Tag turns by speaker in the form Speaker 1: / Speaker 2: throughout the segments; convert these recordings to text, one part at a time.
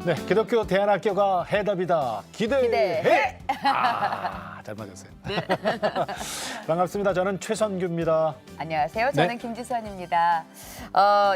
Speaker 1: 네, 기독교 대안학교가 해답이다. 기대해. 잘 맞았어요.
Speaker 2: 네.
Speaker 1: 반갑습니다. 저는 최선규입니다.
Speaker 2: 안녕하세요. 저는 김지선입니다.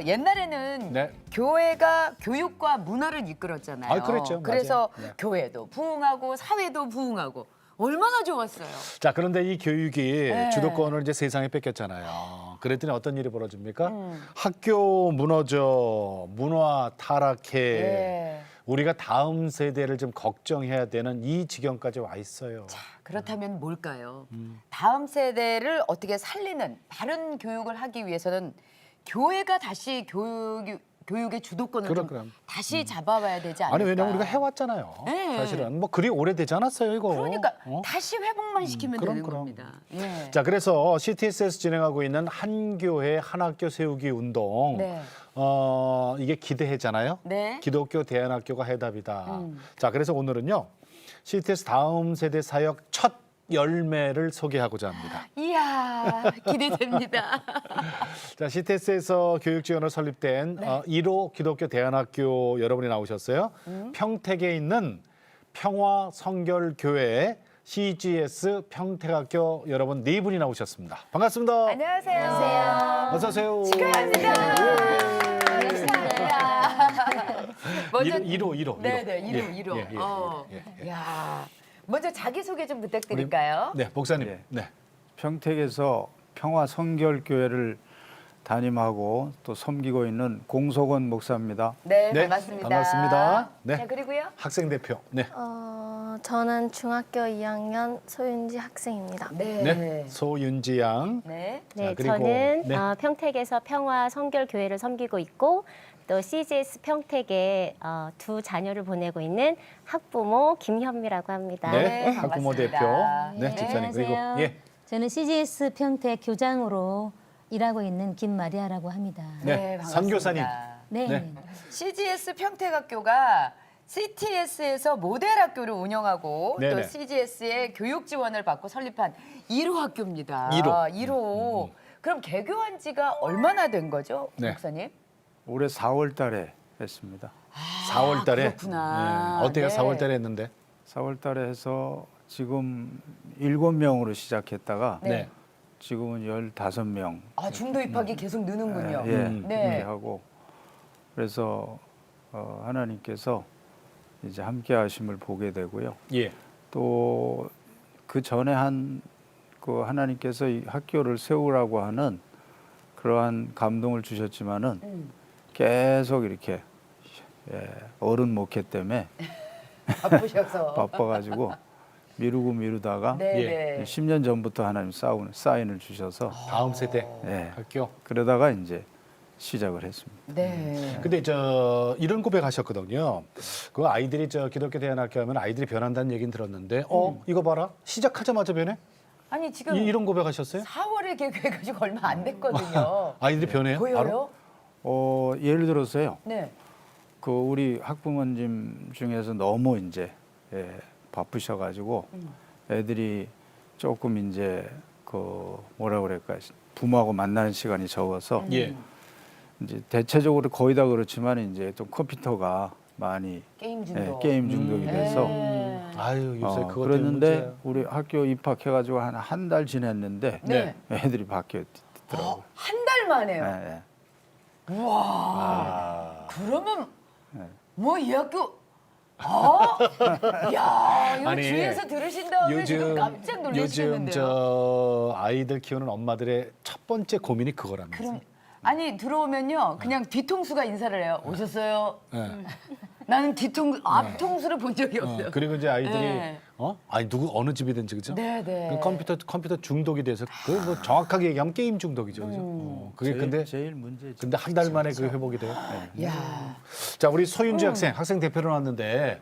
Speaker 2: 옛날에는
Speaker 1: 네.
Speaker 2: 교회가 교육과 문화를 이끌었잖아요.
Speaker 1: 아, 그랬죠.
Speaker 2: 그래서
Speaker 1: 맞아요. 네.
Speaker 2: 교회도 부흥하고 사회도 부흥하고 얼마나 좋았어요.
Speaker 1: 자, 그런데 이 교육이
Speaker 2: 네.
Speaker 1: 주도권을 이제 세상에 뺏겼잖아요. 그랬더니 어떤 일이 벌어집니까? 학교 무너져, 문화 타락해.
Speaker 2: 네.
Speaker 1: 우리가 다음 세대를 좀 걱정해야 되는 이 지경까지 와 있어요.
Speaker 2: 그렇다면 뭘까요? 다음 세대를 어떻게 살리는 바른 교육을 하기 위해서는 교회가 다시 교육의 주도권을 좀 다시 잡아봐야 되지 않을까?
Speaker 1: 아니, 왜냐면 우리가 해왔잖아요.
Speaker 2: 네.
Speaker 1: 사실은 뭐 그리 오래되지 않았어요, 이거.
Speaker 2: 그러니까 다시 회복만 시키면 되는
Speaker 1: 그럼.
Speaker 2: 겁니다. 예.
Speaker 1: 자, 그래서 CTS에서 진행하고 있는 한 교회 한 학교 세우기 운동.
Speaker 2: 네.
Speaker 1: 이게 기대해잖아요.
Speaker 2: 네.
Speaker 1: 기독교 대안학교가 해답이다. 자, 그래서 오늘은요. CTS 다음 세대 사역 첫 열매를 소개하고자 합니다.
Speaker 2: 이야, 기대됩니다.
Speaker 1: 자, CTS에서 교육 지원으로 설립된 1호 기독교 대안학교 여러분이 나오셨어요. 평택에 있는 평화 성결교회 CGS 평택학교 여러분 네 분이 나오셨습니다. 반갑습니다.
Speaker 2: 안녕하세요.
Speaker 1: 어서 오세요.
Speaker 2: 축하합니다. 먼저
Speaker 1: 1호.
Speaker 2: 네네 1호. 야, 먼저 자기 소개 좀 부탁드릴까요?
Speaker 1: 네, 목사님.
Speaker 3: 예.
Speaker 1: 네.
Speaker 3: 평택에서 평화성결교회를 담임하고 또 섬기고 있는 공석원 목사입니다.
Speaker 2: 네,
Speaker 1: 네,
Speaker 2: 반갑습니다.
Speaker 1: 반갑습니다. 네.
Speaker 2: 자, 그리고요.
Speaker 1: 학생 대표. 네.
Speaker 4: 저는 중학교 2학년 소윤지 학생입니다.
Speaker 2: 네.
Speaker 1: 네. 소윤지 양.
Speaker 2: 네.
Speaker 4: 네,
Speaker 1: 자, 그리고
Speaker 4: 저는
Speaker 1: 네.
Speaker 4: 평택에서 평화 성결교회를 섬기고 있고 또 CGS 평택에 두 자녀를 보내고 있는 학부모 김현미라고 합니다.
Speaker 1: 네.
Speaker 2: 네,
Speaker 1: 학부모
Speaker 2: 반갑습니다.
Speaker 1: 대표. 네,
Speaker 2: 네.
Speaker 1: 집사님. 그리고
Speaker 5: 안녕하세요.
Speaker 1: 예.
Speaker 5: 저는 CGS 평택 교장으로 일하고 있는 김마리아라고 합니다.
Speaker 1: 네. 선교사님.
Speaker 5: 네.
Speaker 1: 네.
Speaker 2: CGS 평택학교가 CTS에서 모델 학교를 운영하고
Speaker 1: 네네.
Speaker 2: 또 CGS의 교육 지원을 받고 설립한 1호 학교입니다.
Speaker 1: 1호.
Speaker 2: 1호. 그럼 개교한 지가 얼마나 된 거죠,
Speaker 1: 네.
Speaker 2: 목사님?
Speaker 3: 올해 4월 달에 했습니다.
Speaker 1: 4월 달에.
Speaker 2: 그렇구나.
Speaker 1: 어때요?
Speaker 2: 네.
Speaker 1: 4월 달에 했는데.
Speaker 3: 4월 달에 해서 지금 7명으로 시작했다가
Speaker 1: 네.
Speaker 3: 지금은 15명.
Speaker 2: 아, 중도 입학이 계속 느는군요.
Speaker 3: 예,
Speaker 2: 네.
Speaker 3: 그렇게 하고 그래서 하나님께서 이제 함께 하심을 보게 되고요.
Speaker 1: 예.
Speaker 3: 또 그 전에 그 하나님께서 이 학교를 세우라고 하는 그러한 감동을 주셨지만은 계속 이렇게 어른 목회 때문에
Speaker 2: 바쁘셔서.
Speaker 3: 바빠가지고 미루다가
Speaker 2: 네,
Speaker 1: 예.
Speaker 2: 네.
Speaker 3: 10년 전부터 하나님 사인을 주셔서
Speaker 1: 다음 세대
Speaker 3: 예,
Speaker 1: 학교.
Speaker 3: 그러다가 이제 시작을 했습니다.
Speaker 2: 네.
Speaker 1: 근데 이런 고백하셨거든요. 그 아이들이 기독교 대안학교 하면 아이들이 변한다는 얘기는 들었는데, 이거 봐라. 시작하자마자 변해?
Speaker 2: 아니, 지금
Speaker 1: 이런 고백하셨어요?
Speaker 2: 4월에 개교해가지고 얼마 안 됐거든요.
Speaker 1: 아이들이 변해요? 바로?
Speaker 2: 보여요?
Speaker 3: 예를 들어서요.
Speaker 2: 네.
Speaker 3: 그 우리 학부모님 중에서 너무 이제 바쁘셔가지고 애들이 조금 이제 그 뭐라 그럴까 부모하고 만나는 시간이 적어서
Speaker 1: 예.
Speaker 3: 이제 대체적으로 거의 다 그렇지만 이제 좀 컴퓨터가 많이
Speaker 2: 게임 중독.
Speaker 3: 게임 중독이 돼서
Speaker 2: 네.
Speaker 1: 아유, 요새 그것 때문에
Speaker 3: 그랬는데
Speaker 1: 문제야.
Speaker 3: 우리 학교 입학해가지고 한 달 지냈는데
Speaker 2: 네.
Speaker 3: 애들이 바뀌었더라고요.
Speaker 2: 한 달 만에요.
Speaker 3: 예, 예.
Speaker 2: 그러면
Speaker 3: 네.
Speaker 2: 뭐 이 학교 야, 이거
Speaker 1: 아니,
Speaker 2: 주위에서 들으신 다음에 지금 깜짝
Speaker 1: 요즘
Speaker 2: 놀라시겠는데요.
Speaker 1: 아이들 키우는 엄마들의 첫 번째 고민이 그거랍니다.
Speaker 2: 그럼 아니 들어오면요 그냥 뒤통수가 인사를 해요. 오셨어요?
Speaker 1: 네.
Speaker 2: 나는 앞통수를 본 적이 없어요.
Speaker 1: 그리고 이제 아이들이
Speaker 2: 네.
Speaker 1: 아니 어느 집이든지 그죠?
Speaker 2: 네, 네.
Speaker 1: 그 컴퓨터 중독이 돼서 그 뭐 정확하게 얘기하면 게임 중독이죠, 그죠? 그게 근데
Speaker 3: 문제죠.
Speaker 1: 근데 한 달 만에 그게 회복이 돼요.
Speaker 2: 야,
Speaker 1: 자, 우리 소윤지 학생 대표로 왔는데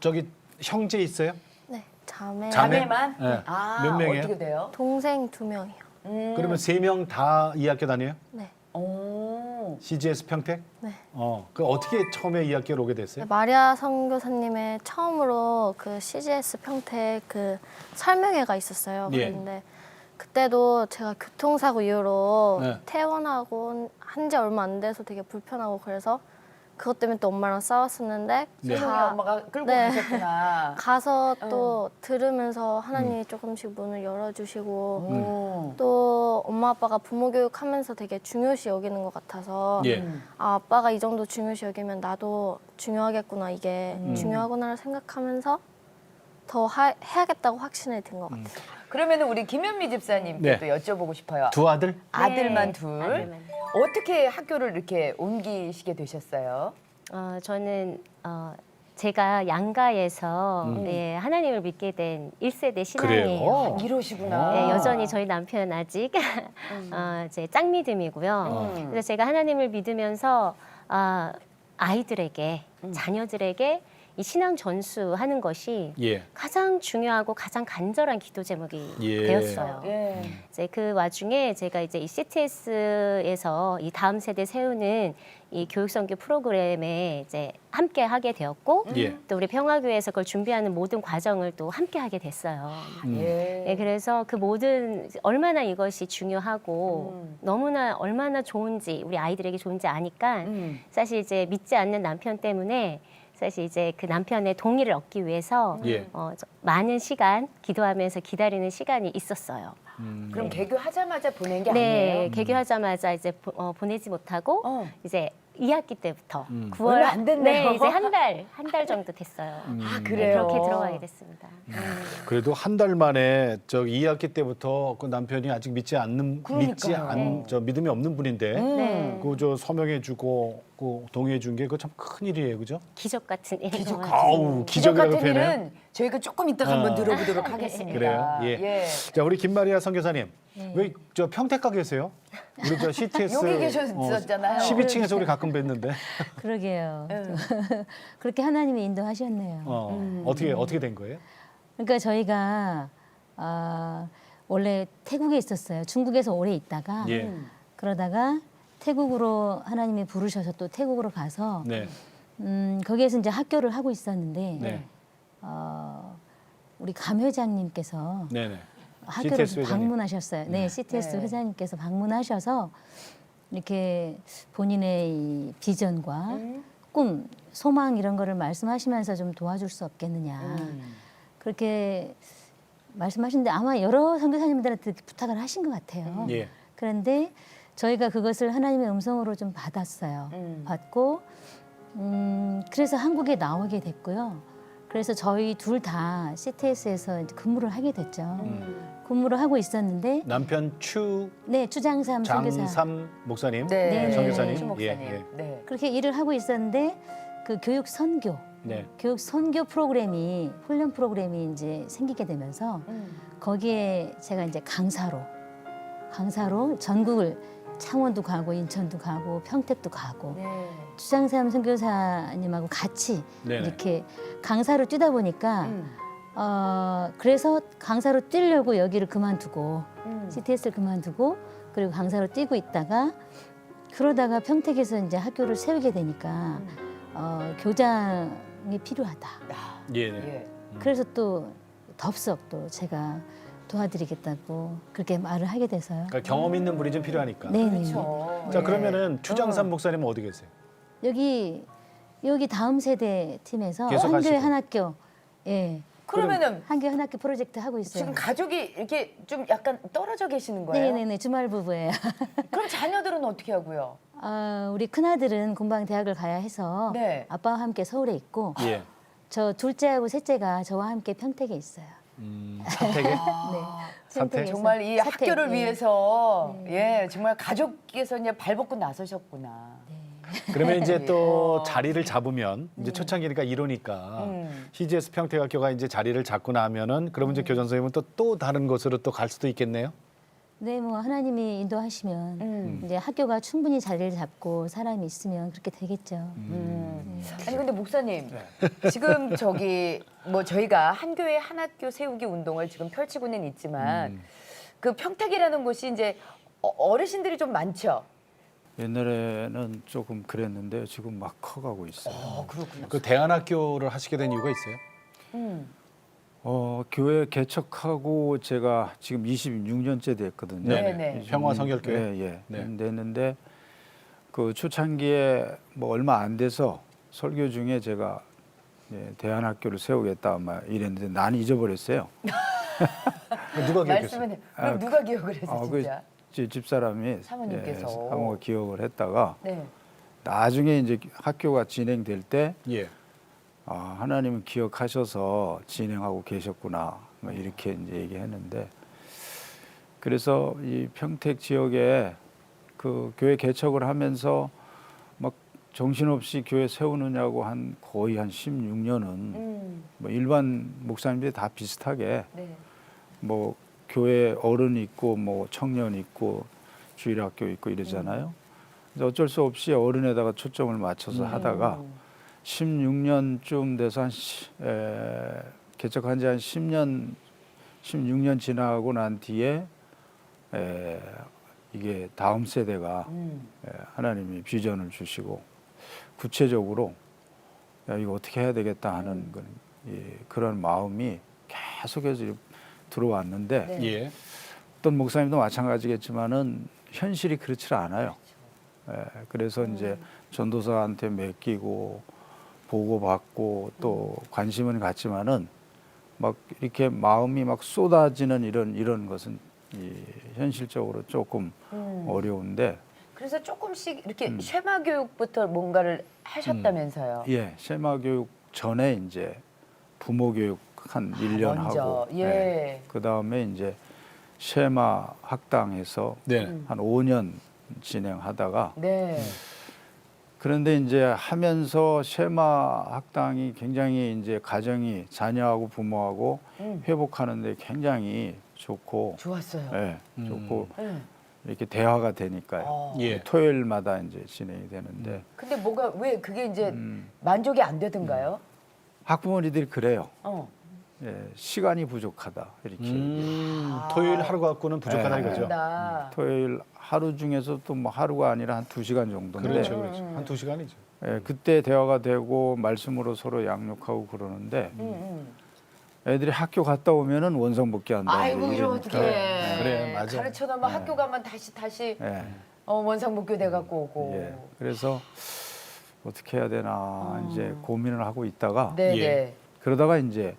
Speaker 1: 저기 형제 있어요?
Speaker 4: 네, 자매,
Speaker 2: 자매만?
Speaker 1: 네.
Speaker 2: 아,
Speaker 1: 몇 명이에요?
Speaker 2: 어떻게 돼요?
Speaker 4: 동생 2명이요.
Speaker 1: 그러면 3명 다 이 학교 다녀요?
Speaker 4: 네.
Speaker 2: 오,
Speaker 1: CGS 평택?
Speaker 4: 네.
Speaker 1: 그 어떻게 처음에 이 학교로 오게 됐어요?
Speaker 4: 마리아 선교사님의 처음으로 그 CGS 평택 그 설명회가 있었어요.
Speaker 1: 예.
Speaker 4: 그런데 그때도 제가 교통사고 이후로
Speaker 1: 네.
Speaker 4: 퇴원하고 한 지 얼마 안 돼서 되게 불편하고 그래서
Speaker 6: 그것 때문에 또 엄마랑 싸웠었는데
Speaker 1: 네.
Speaker 2: 세종이 엄마가 끌고
Speaker 6: 네.
Speaker 2: 가셨구나.
Speaker 6: 가서 또 들으면서 하나님이 조금씩 문을 열어주시고
Speaker 2: 오.
Speaker 6: 또 엄마 아빠가 부모 교육하면서 되게 중요시 여기는 것 같아서
Speaker 1: 예.
Speaker 6: 아, 아빠가 이 정도 중요시 여기면 나도 중요하겠구나, 이게 중요하구나를 생각하면서 더 해야겠다고 확신이 든 것 같아요.
Speaker 2: 그러면 우리 김현미 집사님께
Speaker 1: 네.
Speaker 2: 또 여쭤보고 싶어요.
Speaker 1: 두 아들?
Speaker 2: 아들만
Speaker 4: 네,
Speaker 2: 둘.
Speaker 4: 아들만.
Speaker 2: 어떻게 학교를 이렇게 옮기시게 되셨어요?
Speaker 4: 저는 제가 양가에서 예, 하나님을 믿게 된 1세대 신앙이에요.
Speaker 1: 그래요?
Speaker 2: 이러시구나.
Speaker 4: 네, 여전히 저희 남편은 아직 제 짱믿음이고요. 그래서 제가 하나님을 믿으면서 아이들에게, 자녀들에게 이 신앙 전수하는 것이
Speaker 1: 예.
Speaker 4: 가장 중요하고 가장 간절한 기도 제목이
Speaker 1: 예.
Speaker 4: 되었어요.
Speaker 2: 예.
Speaker 4: 이제 그 와중에 제가 이제 이 CTS에서 이 다음 세대 세우는 이 교육선교 프로그램에 이제 함께 하게 되었고
Speaker 1: 예.
Speaker 4: 또 우리 평화교회에서 그걸 준비하는 모든 과정을 또 함께 하게 됐어요.
Speaker 2: 예.
Speaker 4: 네, 그래서 그 모든 얼마나 이것이 중요하고 너무나 얼마나 좋은지 우리 아이들에게 좋은지 아니까 사실 이제 믿지 않는 남편 때문에 사실 이제 그 남편의 동의를 얻기 위해서
Speaker 1: 예.
Speaker 4: 많은 시간 기도하면서 기다리는 시간이 있었어요.
Speaker 2: 그럼 개교하자마자 보낸 게
Speaker 4: 네,
Speaker 2: 아니에요?
Speaker 4: 개교하자마자 이제 보내지 못하고 이제 2학기 때부터 9월
Speaker 2: 얼마 안 됐네요.
Speaker 4: 네, 이제 한 달 정도 됐어요.
Speaker 2: 아,
Speaker 4: 네,
Speaker 2: 그래요?
Speaker 4: 그렇게 들어가게 됐습니다.
Speaker 1: 그래도 한 달 만에 저 2학기 때부터 그 남편이 아직 저 믿음이 없는 분인데
Speaker 4: 네.
Speaker 1: 그 저 서명해주고 그 동의해준 게 그 참 큰 일이에요, 그죠?
Speaker 4: 기적 같은 일.
Speaker 1: 아우
Speaker 2: 기적
Speaker 1: 기적이라고
Speaker 2: 같은
Speaker 1: 표현해요.
Speaker 2: 일은 저희가 조금 이따가 한번 들어보도록 하겠습니다.
Speaker 1: 그래요? 예. 자 우리 김마리아 선교사님 왜 저 평택 가 계세요? 우리 저 CTS
Speaker 2: 여기 계셨었잖아요.
Speaker 1: 12층에서 우리 가끔 뵀는데
Speaker 5: 그러게요. 그렇게 하나님이 인도하셨네요.
Speaker 1: 어떻게 된 거예요?
Speaker 5: 그러니까 저희가 원래 태국에 있었어요. 중국에서 오래 있다가
Speaker 1: 예.
Speaker 5: 그러다가 태국으로 하나님이 부르셔서 또 태국으로 가서
Speaker 1: 네.
Speaker 5: 거기에서 이제 학교를 하고 있었는데
Speaker 1: 네.
Speaker 5: 우리 감 회장님께서
Speaker 1: 네네.
Speaker 5: 학교를
Speaker 1: CTS 회장님.
Speaker 5: 방문하셨어요. 네, CTS
Speaker 2: 네.
Speaker 5: 회장님께서 방문하셔서 이렇게 본인의 이 비전과 꿈, 소망 이런 거를 말씀하시면서 좀 도와줄 수 없겠느냐. 그렇게 말씀하시는데 아마 여러 선교사님들한테 부탁을 하신 것 같아요.
Speaker 1: 예.
Speaker 5: 그런데 저희가 그것을 하나님의 음성으로 좀 받았어요. 받고 그래서 한국에 나오게 됐고요. 그래서 저희 둘 다 CTS에서 근무를 하게 됐죠. 근무를 하고 있었는데
Speaker 1: 남편
Speaker 5: 네, 추장삼 선교사
Speaker 1: 장삼 목사님,
Speaker 2: 네.
Speaker 1: 선교사님.
Speaker 2: 추 목사님.
Speaker 1: 예.
Speaker 2: 네.
Speaker 5: 그렇게 일을 하고 있었는데 그 교육 선교
Speaker 1: 네.
Speaker 5: 프로그램이 훈련 프로그램이 이제 생기게 되면서 거기에 제가 이제 강사로 전국을 창원도 가고 인천도 가고 평택도 가고
Speaker 2: 네.
Speaker 5: 추장삼 선교사님하고 같이
Speaker 1: 네네.
Speaker 5: 이렇게 강사로 뛰다 보니까 그래서 강사로 뛰려고 여기를 그만두고 CTS를 그만두고 그리고 강사로 뛰고 있다가 그러다가 평택에서 이제 학교를 세우게 되니까 교장이 필요하다.
Speaker 1: 예. 네.
Speaker 2: 예.
Speaker 5: 그래서 또 덥석 또 제가 도와드리겠다고 그렇게 말을 하게 돼서요.
Speaker 1: 그러니까 경험 있는 분이 좀 필요하니까.
Speaker 5: 네, 네.
Speaker 2: 그렇죠.
Speaker 1: 자
Speaker 2: 예.
Speaker 1: 그러면은 추장삼 목사님은 어디 계세요?
Speaker 5: 여기 다음 세대 팀에서
Speaker 1: 계속
Speaker 5: 한교회
Speaker 1: 하시고.
Speaker 5: 한학교
Speaker 2: 그러면은
Speaker 5: 한교회 한학교 프로젝트 하고 있어요.
Speaker 2: 지금 가족이 이렇게 좀 약간 떨어져 계시는 거예요?
Speaker 5: 네네네 주말 부부예요.
Speaker 2: 그럼 자녀들은 어떻게 하고요?
Speaker 5: 우리 큰 아들은 금방 대학을 가야 해서
Speaker 2: 네.
Speaker 5: 아빠와 함께 서울에 있고
Speaker 1: 예.
Speaker 5: 저 둘째하고 셋째가 저와 함께 평택에 있어요.
Speaker 1: 사택에?
Speaker 5: 네.
Speaker 1: 사택?
Speaker 5: 평택에서.
Speaker 2: 정말 이
Speaker 5: 사택,
Speaker 2: 학교를
Speaker 5: 네.
Speaker 2: 위해서 예 정말 가족께서 이제 발벗고 나서셨구나.
Speaker 1: 그러면 이제
Speaker 2: 예.
Speaker 1: 또 자리를 잡으면 이제 초창기니까 이러니까 CGS 평택학교가 이제 자리를 잡고 나면은 그러면 이제 교장 선생님은 또 다른 곳으로 또 갈 수도 있겠네요.
Speaker 5: 네, 뭐 하나님이 인도하시면 이제 학교가 충분히 자리를 잡고 사람이 있으면 그렇게 되겠죠.
Speaker 2: 아니 근데 목사님 지금 저기 뭐 저희가 한교회 한학교 세우기 운동을 지금 펼치고는 있지만 그 평택이라는 곳이 이제 어르신들이 좀 많죠.
Speaker 3: 옛날에는 조금 그랬는데 지금 막 커가고 있어요.
Speaker 2: 그렇군요.
Speaker 1: 그 대안학교를 하시게 된 이유가 있어요?
Speaker 3: 교회 개척하고 제가 지금 26년째 됐거든요.
Speaker 2: 네네.
Speaker 1: 평화 성결교회?
Speaker 3: 예.
Speaker 1: 네.
Speaker 3: 됐는데 그 초창기에 뭐 얼마 안 돼서 설교 중에 제가 대안학교를 세우겠다 아마 이랬는데 나는 잊어버렸어요.
Speaker 1: 누가 기억했어요?
Speaker 2: 말씀은 그럼 누가 기억을 해서
Speaker 3: 그
Speaker 2: 진짜?
Speaker 3: 집사람이
Speaker 2: 사모님께서.
Speaker 3: 사모가 기억을 했다가
Speaker 2: 네.
Speaker 3: 나중에 이제 학교가 진행될 때
Speaker 1: 예.
Speaker 3: 하나님은 기억하셔서 진행하고 계셨구나 뭐 이렇게 이제 얘기했는데 그래서 이 평택 지역에 그 교회 개척을 하면서 막 정신없이 교회 세우느냐고 한 거의 한 16년은 뭐 일반 목사님들이 다 비슷하게
Speaker 2: 네.
Speaker 3: 뭐 교회 어른 있고 뭐 청년 있고 주일학교 있고 이러잖아요. 그래서 어쩔 수 없이 어른에다가 초점을 맞춰서 하다가 16년쯤 돼서 개척한 지 한 10년, 16년 지나고 난 뒤에 이게 다음 세대가 하나님이 비전을 주시고 구체적으로 야 이거 어떻게 해야 되겠다 하는 그런 마음이 계속해서 들어왔는데
Speaker 2: 네.
Speaker 1: 예.
Speaker 3: 어떤 목사님도 마찬가지겠지만은 현실이 그렇지 않아요. 그래서 이제 전도사한테 맡기고 보고받고 또 관심은 갖지만은 막 이렇게 마음이 막 쏟아지는 이런 것은 현실적으로 조금 어려운데
Speaker 2: 그래서 조금씩 이렇게 쉐마 교육부터 뭔가를 하셨다면서요?
Speaker 3: 예 쉐마 교육 전에 이제 부모 교육 한 1년
Speaker 2: 먼저,
Speaker 3: 하고
Speaker 2: 예.
Speaker 3: 그 다음에 이제 쉐마 학당에서
Speaker 1: 네.
Speaker 3: 한 5년 진행하다가
Speaker 2: 네.
Speaker 3: 그런데 이제 하면서 쉐마 학당이 굉장히 이제 가정이 자녀하고 부모하고 회복하는데 굉장히 좋고
Speaker 2: 좋았어요.
Speaker 3: 예, 좋고
Speaker 2: 네.
Speaker 3: 이렇게 대화가 되니까요.
Speaker 1: 예.
Speaker 3: 토요일마다 이제 진행이 되는데
Speaker 2: 근데 뭐가 왜 그게 이제 만족이 안 되던가요?
Speaker 3: 학부모님들이 그래요.
Speaker 2: 어.
Speaker 3: 시간이 부족하다 이렇게
Speaker 1: 토요일 하루 갖고는 부족하다
Speaker 3: 네.
Speaker 1: 이거죠.
Speaker 2: 그런다.
Speaker 3: 토요일 하루 중에서 또 뭐 하루가 아니라 한 2시간 정도인데
Speaker 1: 그렇죠, 그렇죠. 한 2시간이죠.
Speaker 3: 그때 대화가 되고 말씀으로 서로 양육하고 그러는데 애들이 학교 갔다 오면은 원상복귀 한다.
Speaker 2: 아이고 이러면 어떡해.
Speaker 1: 그래, 맞아.
Speaker 2: 가르쳐 놓으면 학교 가면 다시
Speaker 3: 예.
Speaker 2: 원상복귀 돼 갖고 오고.
Speaker 3: 예. 그래서 어떻게 해야 되나 이제 고민을 하고 있다가
Speaker 2: 네,
Speaker 1: 예.
Speaker 2: 네.
Speaker 3: 그러다가 이제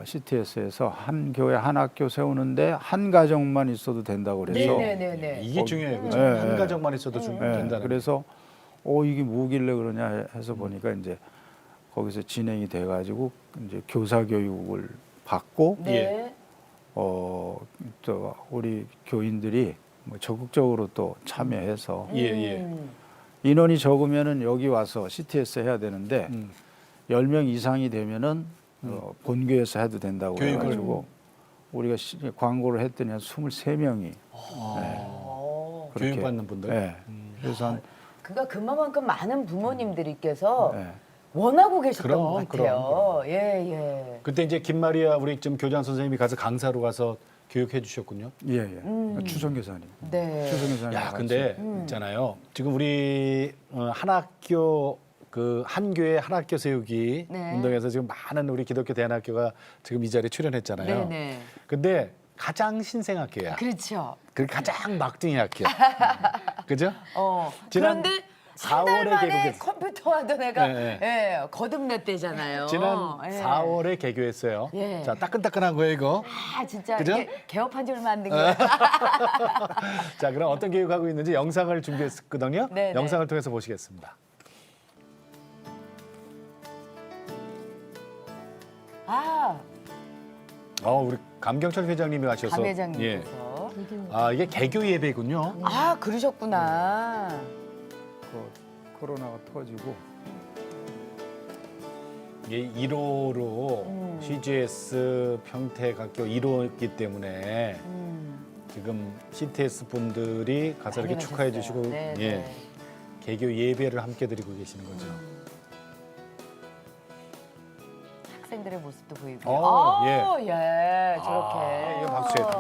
Speaker 3: CTS에서 한 교회 한 학교 세우는데 한 가정만 있어도 된다고 그래서
Speaker 2: 네, 네, 네.
Speaker 1: 이게 중요해요. 그렇죠?
Speaker 3: 네,
Speaker 1: 한
Speaker 3: 네.
Speaker 1: 가정만 있어도 된다는 거.
Speaker 3: 그래서 이게 뭐길래 그러냐 해서 보니까 이제 거기서 진행이 돼 가지고 이제 교사 교육을 받고
Speaker 2: 네.
Speaker 3: 또 우리 교인들이 뭐 적극적으로 또 참여해서
Speaker 1: 예, 예.
Speaker 3: 인원이 적으면은 여기 와서 CTS 해야 되는데 10명 이상이 되면은 본교에서 해도 된다고
Speaker 1: 교육을.
Speaker 3: 해가지고 우리가 광고를 했더니 한 23명이
Speaker 1: 교육받는 분들.
Speaker 3: 네. 그래서 한
Speaker 2: 그러니까 그만큼 많은 부모님들께서
Speaker 3: 네.
Speaker 2: 원하고 계셨던
Speaker 1: 그럼,
Speaker 2: 것 같아요. 예, 예.
Speaker 1: 그때 이제 김마리아 우리 지금 교장 선생님이 가서 강사로 가서 교육해 주셨군요.
Speaker 3: 예. 추성 교사님.
Speaker 2: 네.
Speaker 3: 추성 교사님.
Speaker 1: 야, 근데 있잖아요. 지금 우리 한 학교 한 교회 한 학교 세우기
Speaker 2: 네.
Speaker 1: 운동에서 지금 많은 우리 기독교 대안학교가 지금 이 자리에 출연했잖아요.
Speaker 2: 네, 네.
Speaker 1: 근데 가장 신생학교야.
Speaker 2: 그렇죠.
Speaker 1: 그 가장 막둥이 학교. 그죠? 지난
Speaker 2: 그런데 한 달
Speaker 1: 4월에
Speaker 2: 만에
Speaker 1: 개국했어요.
Speaker 2: 컴퓨터 하던 애가
Speaker 1: 네,
Speaker 2: 예, 거듭냈대잖아요.
Speaker 1: 지난
Speaker 2: 예.
Speaker 1: 4월에 개교했어요.
Speaker 2: 예.
Speaker 1: 자, 따끈따끈한 거예요, 이거.
Speaker 2: 아 진짜
Speaker 1: 그죠?
Speaker 2: 이게 개업한 지 얼마 안 된 거예요.
Speaker 1: 자, 그럼 어떤 교육하고 있는지 영상을 준비했거든요.
Speaker 2: 네, 네.
Speaker 1: 영상을 통해서 보시겠습니다.
Speaker 2: 아,
Speaker 1: 우리 감경철 회장님이 하셔서.
Speaker 2: 감
Speaker 1: 예.
Speaker 2: 회장님께서.
Speaker 1: 이게 개교 예배군요.
Speaker 2: 아 그러셨구나.
Speaker 3: 코로나가 터지고
Speaker 1: 이게 1호로 CGS 평택학교 1호이기 때문에 지금 CTS 분들이 가서 이렇게
Speaker 2: 많이
Speaker 1: 축하해
Speaker 2: 가셨어요.
Speaker 1: 주시고
Speaker 2: 네,
Speaker 1: 예.
Speaker 2: 네.
Speaker 1: 개교 예배를 함께 드리고 계시는 거죠.
Speaker 2: 학생들의 모습도 보이고. 예, 저렇게.
Speaker 1: 이거 박수예요.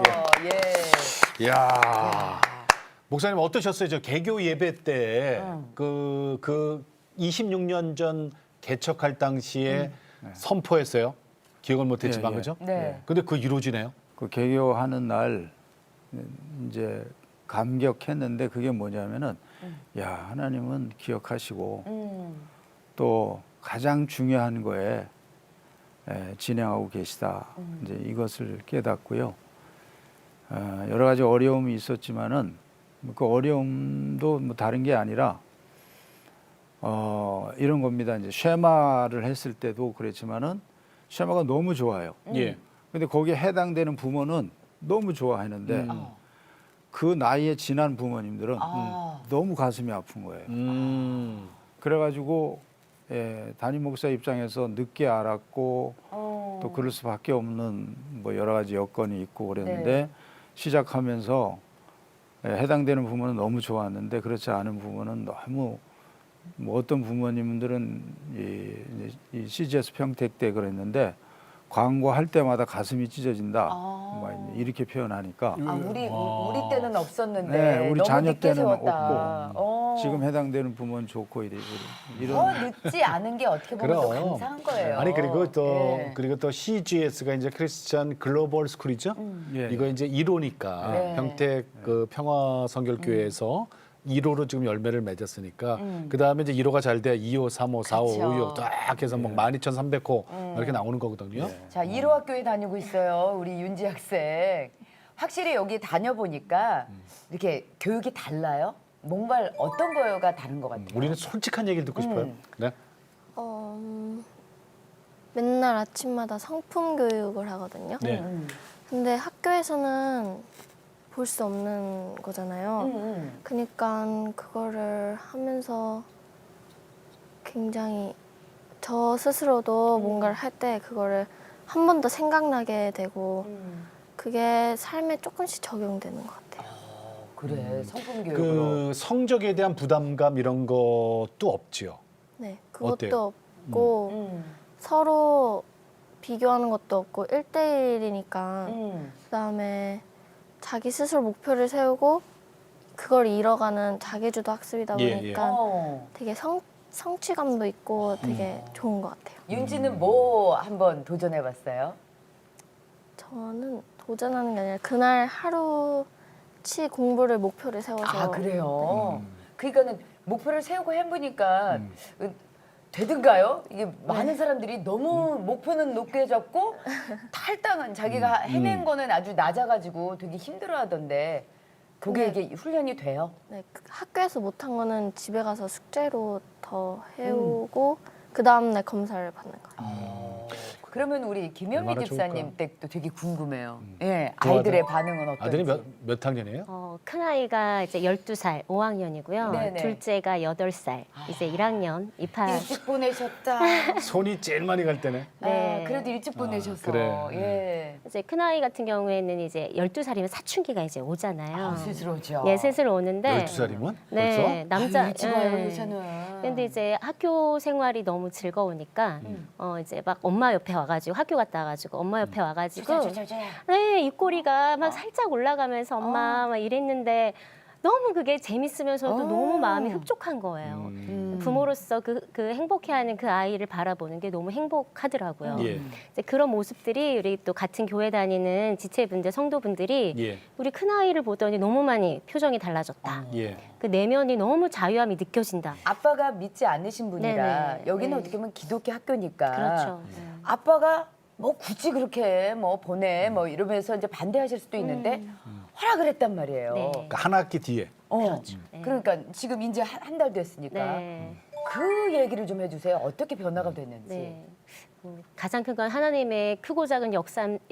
Speaker 2: 예.
Speaker 1: 이야. 목사님 어떠셨어요? 저 개교 예배 때 그 26년 전 개척할 당시에 선포했어요. 기억을 못 했지만
Speaker 3: 예, 예.
Speaker 1: 그죠?
Speaker 2: 네.
Speaker 1: 근데 그거 이루어지네요.
Speaker 3: 그 개교하는 날 이제 감격했는데 그게 뭐냐면은 야 하나님은 기억하시고 또 가장 중요한 거에 진행하고 계시다. 이제 이것을 깨닫고요. 여러 가지 어려움이 있었지만은 그 어려움도 뭐 다른 게 아니라 이런 겁니다. 이제 쉐마를 했을 때도 그랬지만은 쉐마가 너무 좋아요.
Speaker 1: 예.
Speaker 3: 근데 거기에 해당되는 부모는 너무 좋아하는데 그 나이에 지난 부모님들은 너무 가슴이 아픈 거예요. 그래가지고 담임 목사 입장에서 늦게 알았고 또 그럴 수밖에 없는 뭐 여러 가지 여건이 있고 그랬는데 시작하면서 해당되는 부모는 너무 좋았는데 그렇지 않은 부모는 너무 뭐 어떤 부모님들은 이 CGS 평택 때 그랬는데 광고할 때마다 가슴이 찢어진다. 막 이렇게 표현하니까
Speaker 2: 우리 때는 없었는데
Speaker 3: 네, 우리
Speaker 2: 너무
Speaker 3: 자녀
Speaker 2: 늦게
Speaker 3: 때는
Speaker 2: 세웠다.
Speaker 3: 지금 해당되는 부모는 좋고
Speaker 2: 더
Speaker 3: 이런
Speaker 2: 늦지 않은 게 어떻게 보면 더
Speaker 1: 그럼.
Speaker 2: 감사한 거예요.
Speaker 1: 아니 그리고 또
Speaker 2: 예.
Speaker 1: 그리고 또 CGS가 이제 크리스천 글로벌 스쿨이죠.
Speaker 3: 예.
Speaker 1: 이거 이제 1호니까
Speaker 2: 네.
Speaker 1: 평택 그 평화 선결교회에서 1호로 지금 열매를 맺었으니까 그 다음에 이제 1호가 잘 돼 2호, 3호, 4호,
Speaker 2: 그쵸.
Speaker 1: 5호 딱 해서 막 12,300호 이렇게 나오는 거거든요.
Speaker 2: 자, 1호 학교에 다니고 있어요. 우리 윤지 학생. 확실히 여기 다녀보니까 이렇게 교육이 달라요? 뭔가 어떤 거가 다른 것 같아요?
Speaker 1: 우리는 솔직한 얘기를 듣고 싶어요. 네.
Speaker 6: 맨날 아침마다 성품 교육을 하거든요.
Speaker 1: 네.
Speaker 6: 근데 학교에서는 볼 수 없는 거잖아요. 그러니까 그거를 하면서 굉장히 저 스스로도 뭔가를 할 때 그거를 한 번 더 생각나게 되고 그게 삶에 조금씩 적용되는 것 같아요.
Speaker 2: 그래, 성품 교육으로.
Speaker 1: 그 성적에 대한 부담감 이런 것도 없지요.
Speaker 6: 네, 그것도
Speaker 1: 어때요?
Speaker 6: 없고 서로 비교하는 것도 없고 1대1이니까 그다음에 자기 스스로 목표를 세우고 그걸 이뤄가는 자기주도 학습이다
Speaker 1: 예,
Speaker 6: 보니까
Speaker 2: 어.
Speaker 6: 되게 성취감도 있고 되게 좋은 것 같아요.
Speaker 2: 윤지는 뭐 한번 도전해봤어요?
Speaker 6: 저는 도전하는 게 아니라 그날 하루치 공부를 목표를 세워서
Speaker 2: 아, 그래요? 그러니까는 목표를 세우고 해보니까 되든가요? 이게 많은 사람들이 너무 목표는 높게 잡고 탈당한 자기가 해낸 거는 아주 낮아가지고 되게 힘들어하던데 그게
Speaker 6: 네.
Speaker 2: 이게 훈련이 돼요?
Speaker 6: 네, 학교에서 못한 거는 집에 가서 숙제로 더 해오고 그 다음날 검사를 받는 거예요.
Speaker 2: 그러면 우리 김현미
Speaker 1: 얼마나
Speaker 2: 집사님 댁도 되게 궁금해요. 예,
Speaker 1: 좋아하죠?
Speaker 2: 아이들의 반응은 어떤지.
Speaker 1: 아들이 몇 학년이에요?
Speaker 4: 큰 아이가 이제 12살, 5학년이고요.
Speaker 2: 네네.
Speaker 4: 둘째가 8살, 이제 1학년 입학.
Speaker 2: 일찍 보내셨다.
Speaker 1: 손이 제일 많이 갈 때네.
Speaker 4: 네.
Speaker 2: 그래도 일찍 보내셔서.
Speaker 1: 그래.
Speaker 2: 예.
Speaker 4: 이제 큰 아이 같은 경우에는 이제 12살이면 사춘기가 이제 오잖아요.
Speaker 2: 슬슬 오죠.
Speaker 4: 예, 슬슬 오는데.
Speaker 1: 12살이면?
Speaker 4: 네,
Speaker 1: 벌써?
Speaker 4: 남자.
Speaker 2: 일찍 와요,
Speaker 4: 예.
Speaker 2: 요새는.
Speaker 4: 근데 이제 학교 생활이 너무 즐거우니까 이제 막 엄마 옆에 와가지고 학교 갔다 와가지고 엄마 옆에 와가지고 네 입꼬리가 막 살짝 올라가면서 엄마 막 이랬는데 너무 그게 재밌으면서도 너무 마음이 흡족한 거예요. 부모로서 그 행복해하는 그 아이를 바라보는 게 너무 행복하더라고요.
Speaker 1: 예.
Speaker 4: 이제 그런 모습들이 우리 또 같은 교회 다니는 지체분들, 성도분들이
Speaker 1: 예.
Speaker 4: 우리 큰 아이를 보더니 너무 많이 표정이 달라졌다.
Speaker 1: 예.
Speaker 4: 그 내면이 너무 자유함이 느껴진다.
Speaker 2: 아빠가 믿지 않으신 분이라
Speaker 4: 네네.
Speaker 2: 여기는
Speaker 4: 네.
Speaker 2: 어떻게 보면 기독교 학교니까
Speaker 4: 그렇죠.
Speaker 2: 아빠가 뭐 굳이 그렇게 뭐 보내 뭐 이러면서 이제 반대하실 수도 있는데 허락을 했단 말이에요.
Speaker 4: 네.
Speaker 1: 그러니까 한 학기 뒤에.
Speaker 4: 네.
Speaker 2: 그러니까 지금 이제 한 달 됐으니까
Speaker 4: 네.
Speaker 2: 그 얘기를 좀 해주세요. 어떻게 변화가 됐는지.
Speaker 4: 네. 가장 큰 건 하나님의 크고 작은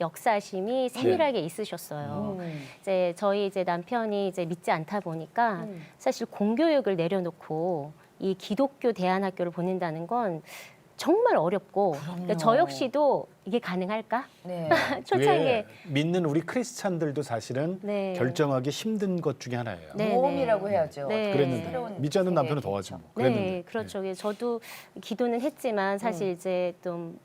Speaker 4: 역사심이 세밀하게 있으셨어요. 이제 저희 이제 남편이 이제 믿지 않다 보니까 사실 공교육을 내려놓고 이 기독교 대안학교를 보낸다는 건 정말 어렵고 그러니까 저 역시도 이게 가능할까?
Speaker 2: 네.
Speaker 4: 초창기에
Speaker 1: 왜 믿는 우리 크리스찬들도 사실은
Speaker 4: 네.
Speaker 1: 결정하기 힘든 것 중에 하나예요.
Speaker 4: 네.
Speaker 2: 모험이라고 해야죠.
Speaker 4: 네.
Speaker 1: 그랬는데
Speaker 2: 새로운
Speaker 1: 믿지 않는 남편은
Speaker 2: 세계에
Speaker 1: 더하지 뭐.
Speaker 2: 있죠.
Speaker 1: 그랬는데.
Speaker 4: 네, 그렇죠. 저도 기도는 했지만 사실 이제 좀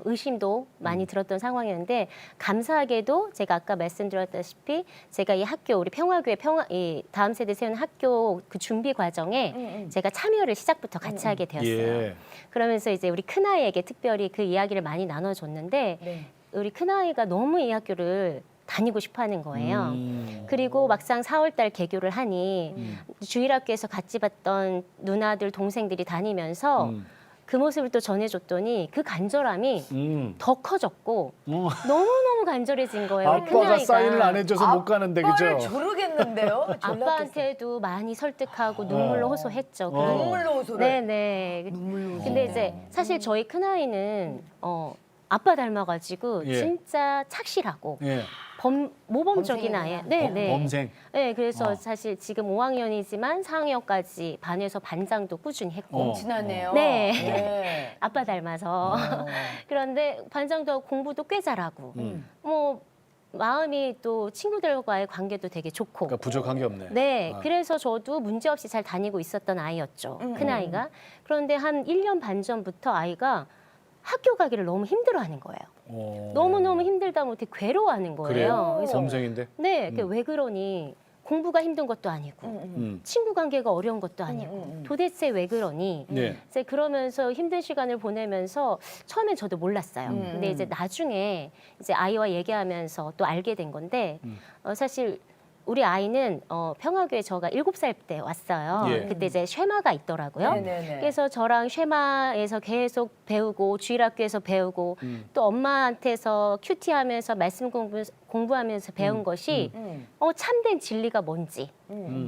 Speaker 4: 의심도 많이 들었던 상황이었는데 감사하게도 제가 아까 말씀드렸다시피 제가 이 학교 우리 평화교회 이 다음 세대 세우는 학교 그 준비 과정에 제가 참여를 시작부터 같이 하게 되었어요.
Speaker 1: 예.
Speaker 4: 그러면서 이제 우리 큰아이에게 특별히 그 이야기를 많이 나눠줬는데
Speaker 2: 네.
Speaker 4: 우리 큰아이가 너무 이 학교를 다니고 싶어 하는 거예요. 그리고 막상 4월달 개교를 하니 주일학교에서 같이 봤던 누나들, 동생들이 다니면서 그 모습을 또 전해줬더니 그 간절함이 더 커졌고 너무너무 간절해진 거예요. 우리
Speaker 1: 아빠가
Speaker 4: 큰아이가.
Speaker 1: 사인을 안 해줘서 못 가는데
Speaker 2: 아빠를
Speaker 1: 그죠?
Speaker 2: 조르겠는데요.
Speaker 4: 아빠한테도 많이 설득하고 눈물로 호소했죠.
Speaker 2: 눈물로 호소를.
Speaker 4: 네네. 근데 이제 사실 저희 큰아이는 아빠 닮아가지고
Speaker 1: 예.
Speaker 4: 진짜 착실하고
Speaker 1: 예.
Speaker 4: 모범적인 아이예요. 네네.
Speaker 1: 범생.
Speaker 4: 네, 그래서 사실 지금 5학년이지만 4학년까지 반에서 반장도 꾸준히 했고.
Speaker 2: 친하네요.
Speaker 4: 네.
Speaker 2: 네.
Speaker 4: 아빠 닮아서. 그런데 반장도 하고 공부도 꽤 잘하고. 뭐 마음이 또 친구들과의 관계도 되게 좋고.
Speaker 1: 그러니까 부족한 게 없네.
Speaker 4: 네,
Speaker 1: 아.
Speaker 4: 그래서 저도 문제 없이 잘 다니고 있었던 아이였죠. 큰아이가. 그런데 한 1년 반 전부터 아이가 학교 가기를 너무 힘들어하는 거예요. 너무너무 힘들다 못해 괴로워하는 거예요.
Speaker 1: 그래요?
Speaker 4: 그래서
Speaker 1: 범생인데.
Speaker 4: 네, 왜 그러니? 공부가 힘든 것도 아니고 친구 관계가 어려운 것도 아니고 도대체 왜 그러니?
Speaker 1: 네.
Speaker 4: 이제 그러면서 힘든 시간을 보내면서 처음엔 저도 몰랐어요. 근데 이제 나중에 이제 아이와 얘기하면서 또 알게 된 건데 사실 우리 아이는 평화교에 저가 7살 때 왔어요.
Speaker 1: 예.
Speaker 4: 그때 이제 쉐마가 있더라고요.
Speaker 2: 네네네.
Speaker 4: 그래서 저랑 쉐마에서 계속 배우고 주일학교에서 배우고 또 엄마한테서 큐티하면서 말씀 공부하면서 배운 것이 참된 진리가 뭔지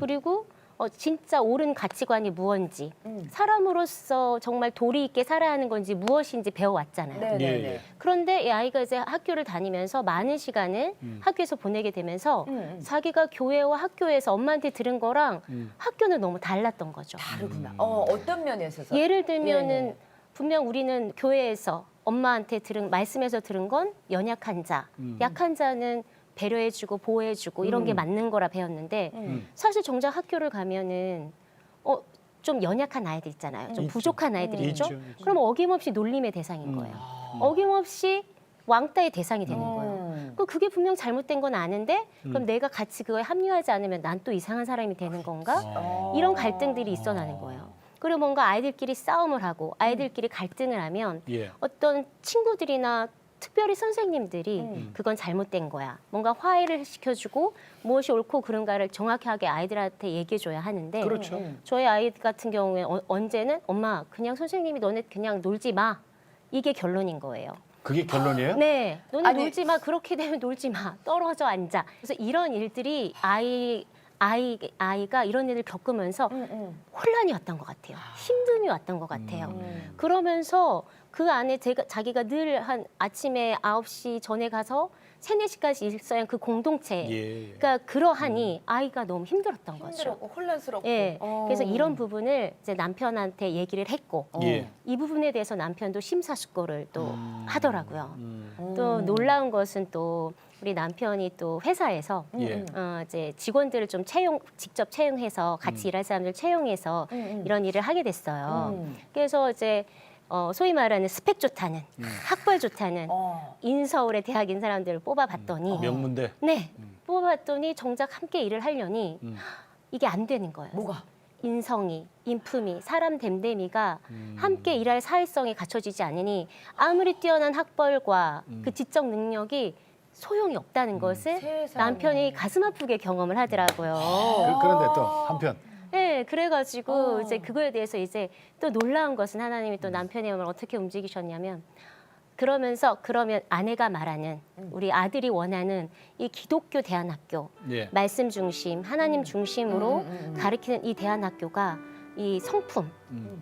Speaker 4: 그리고 진짜 옳은 가치관이 무엇인지 사람으로서 정말 도리 있게 살아야 하는 건지 무엇인지 배워왔잖아요.
Speaker 2: 네네네.
Speaker 1: 예.
Speaker 4: 그런데 이 아이가 이제 학교를 다니면서 많은 시간을 학교에서 보내게 되면서 자기가 교회와 학교에서 엄마한테 들은 거랑 학교는 너무 달랐던 거죠.
Speaker 2: 다르구나. 어떤 면에 있어서?
Speaker 4: 예를 들면은
Speaker 2: 네네.
Speaker 4: 분명 우리는 교회에서 엄마한테 들은 말씀에서 들은 건 연약한 자, 약한 자는 배려해주고 보호해주고 이런 게 맞는 거라 배웠는데 사실 정작 학교를 가면은 좀 연약한 아이들 있잖아요. 좀
Speaker 1: 있죠.
Speaker 4: 부족한 아이들 있죠.
Speaker 1: 있죠.
Speaker 4: 그럼 어김없이 놀림의 대상인 거예요. 어김없이 왕따의 대상이 되는 거예요. 그게 분명 잘못된 건 아는데 그럼 내가 같이 그거에 합류하지 않으면 난 또 이상한 사람이 되는 건가? 이런 갈등들이 있어나는 거예요. 그리고 뭔가 아이들끼리 싸움을 하고 아이들끼리 갈등을 하면
Speaker 1: 예.
Speaker 4: 어떤 친구들이나 특별히 선생님들이 그건 잘못된 거야. 뭔가 화해를 시켜주고 무엇이 옳고 그른가를 정확하게 아이들한테 얘기해줘야 하는데
Speaker 1: 그렇죠.
Speaker 4: 저희 아이 같은 경우에 언제는 엄마 그냥 선생님이 너네 그냥 놀지 마. 이게 결론인 거예요.
Speaker 1: 그게 결론이에요?
Speaker 4: 네, 너네
Speaker 2: 아니,
Speaker 4: 놀지 마. 그렇게 되면 놀지 마. 떨어져 앉아. 그래서 이런 일들이 아이가 이런 일을 겪으면서 혼란이 왔던 것 같아요. 힘듦이 왔던 것 같아요. 그러면서 그 안에 자기가 늘 한 아침에 9시 전에 가서 3, 4시까지 있어야 그 공동체.
Speaker 1: 예.
Speaker 4: 그러니까 그러하니 아이가 너무 힘들었던 거죠.
Speaker 2: 힘들었고 혼란스럽고.
Speaker 4: 예. 그래서 이런 부분을 이제 남편한테 얘기를 했고
Speaker 1: 예.
Speaker 4: 이 부분에 대해서 남편도 심사숙고를 또 하더라고요. 또 놀라운 것은 또 우리 남편이 또 회사에서
Speaker 1: 예.
Speaker 4: 이제 직원들을 좀 직접 채용해서 같이 일할 사람들 채용해서 이런 일을 하게 됐어요. 그래서 이제 소위 말하는 스펙 좋다는 학벌 좋다는 인서울의 대학인 사람들을 뽑아봤더니
Speaker 1: 명문대.
Speaker 4: 네 뽑아봤더니 정작 함께 일을 하려니 이게 안 되는 거예요.
Speaker 2: 뭐가?
Speaker 4: 인성이, 인품이, 사람 됨됨이가 함께 일할 사회성이 갖춰지지 않으니 아무리 뛰어난 학벌과 그 지적 능력이 소용이 없다는 것을
Speaker 2: 세상에.
Speaker 4: 남편이 가슴 아프게 경험을 하더라고요.
Speaker 1: 그런데 또 한편.
Speaker 4: 네, 그래가지고 이제 그거에 대해서 이제 또 놀라운 것은 하나님이 또 남편의 마음을 어떻게 움직이셨냐면 그러면 아내가 말하는 우리 아들이 원하는 이 기독교 대안학교
Speaker 1: 예.
Speaker 4: 말씀 중심 하나님 중심으로 가르치는 이 대안학교가 이 성품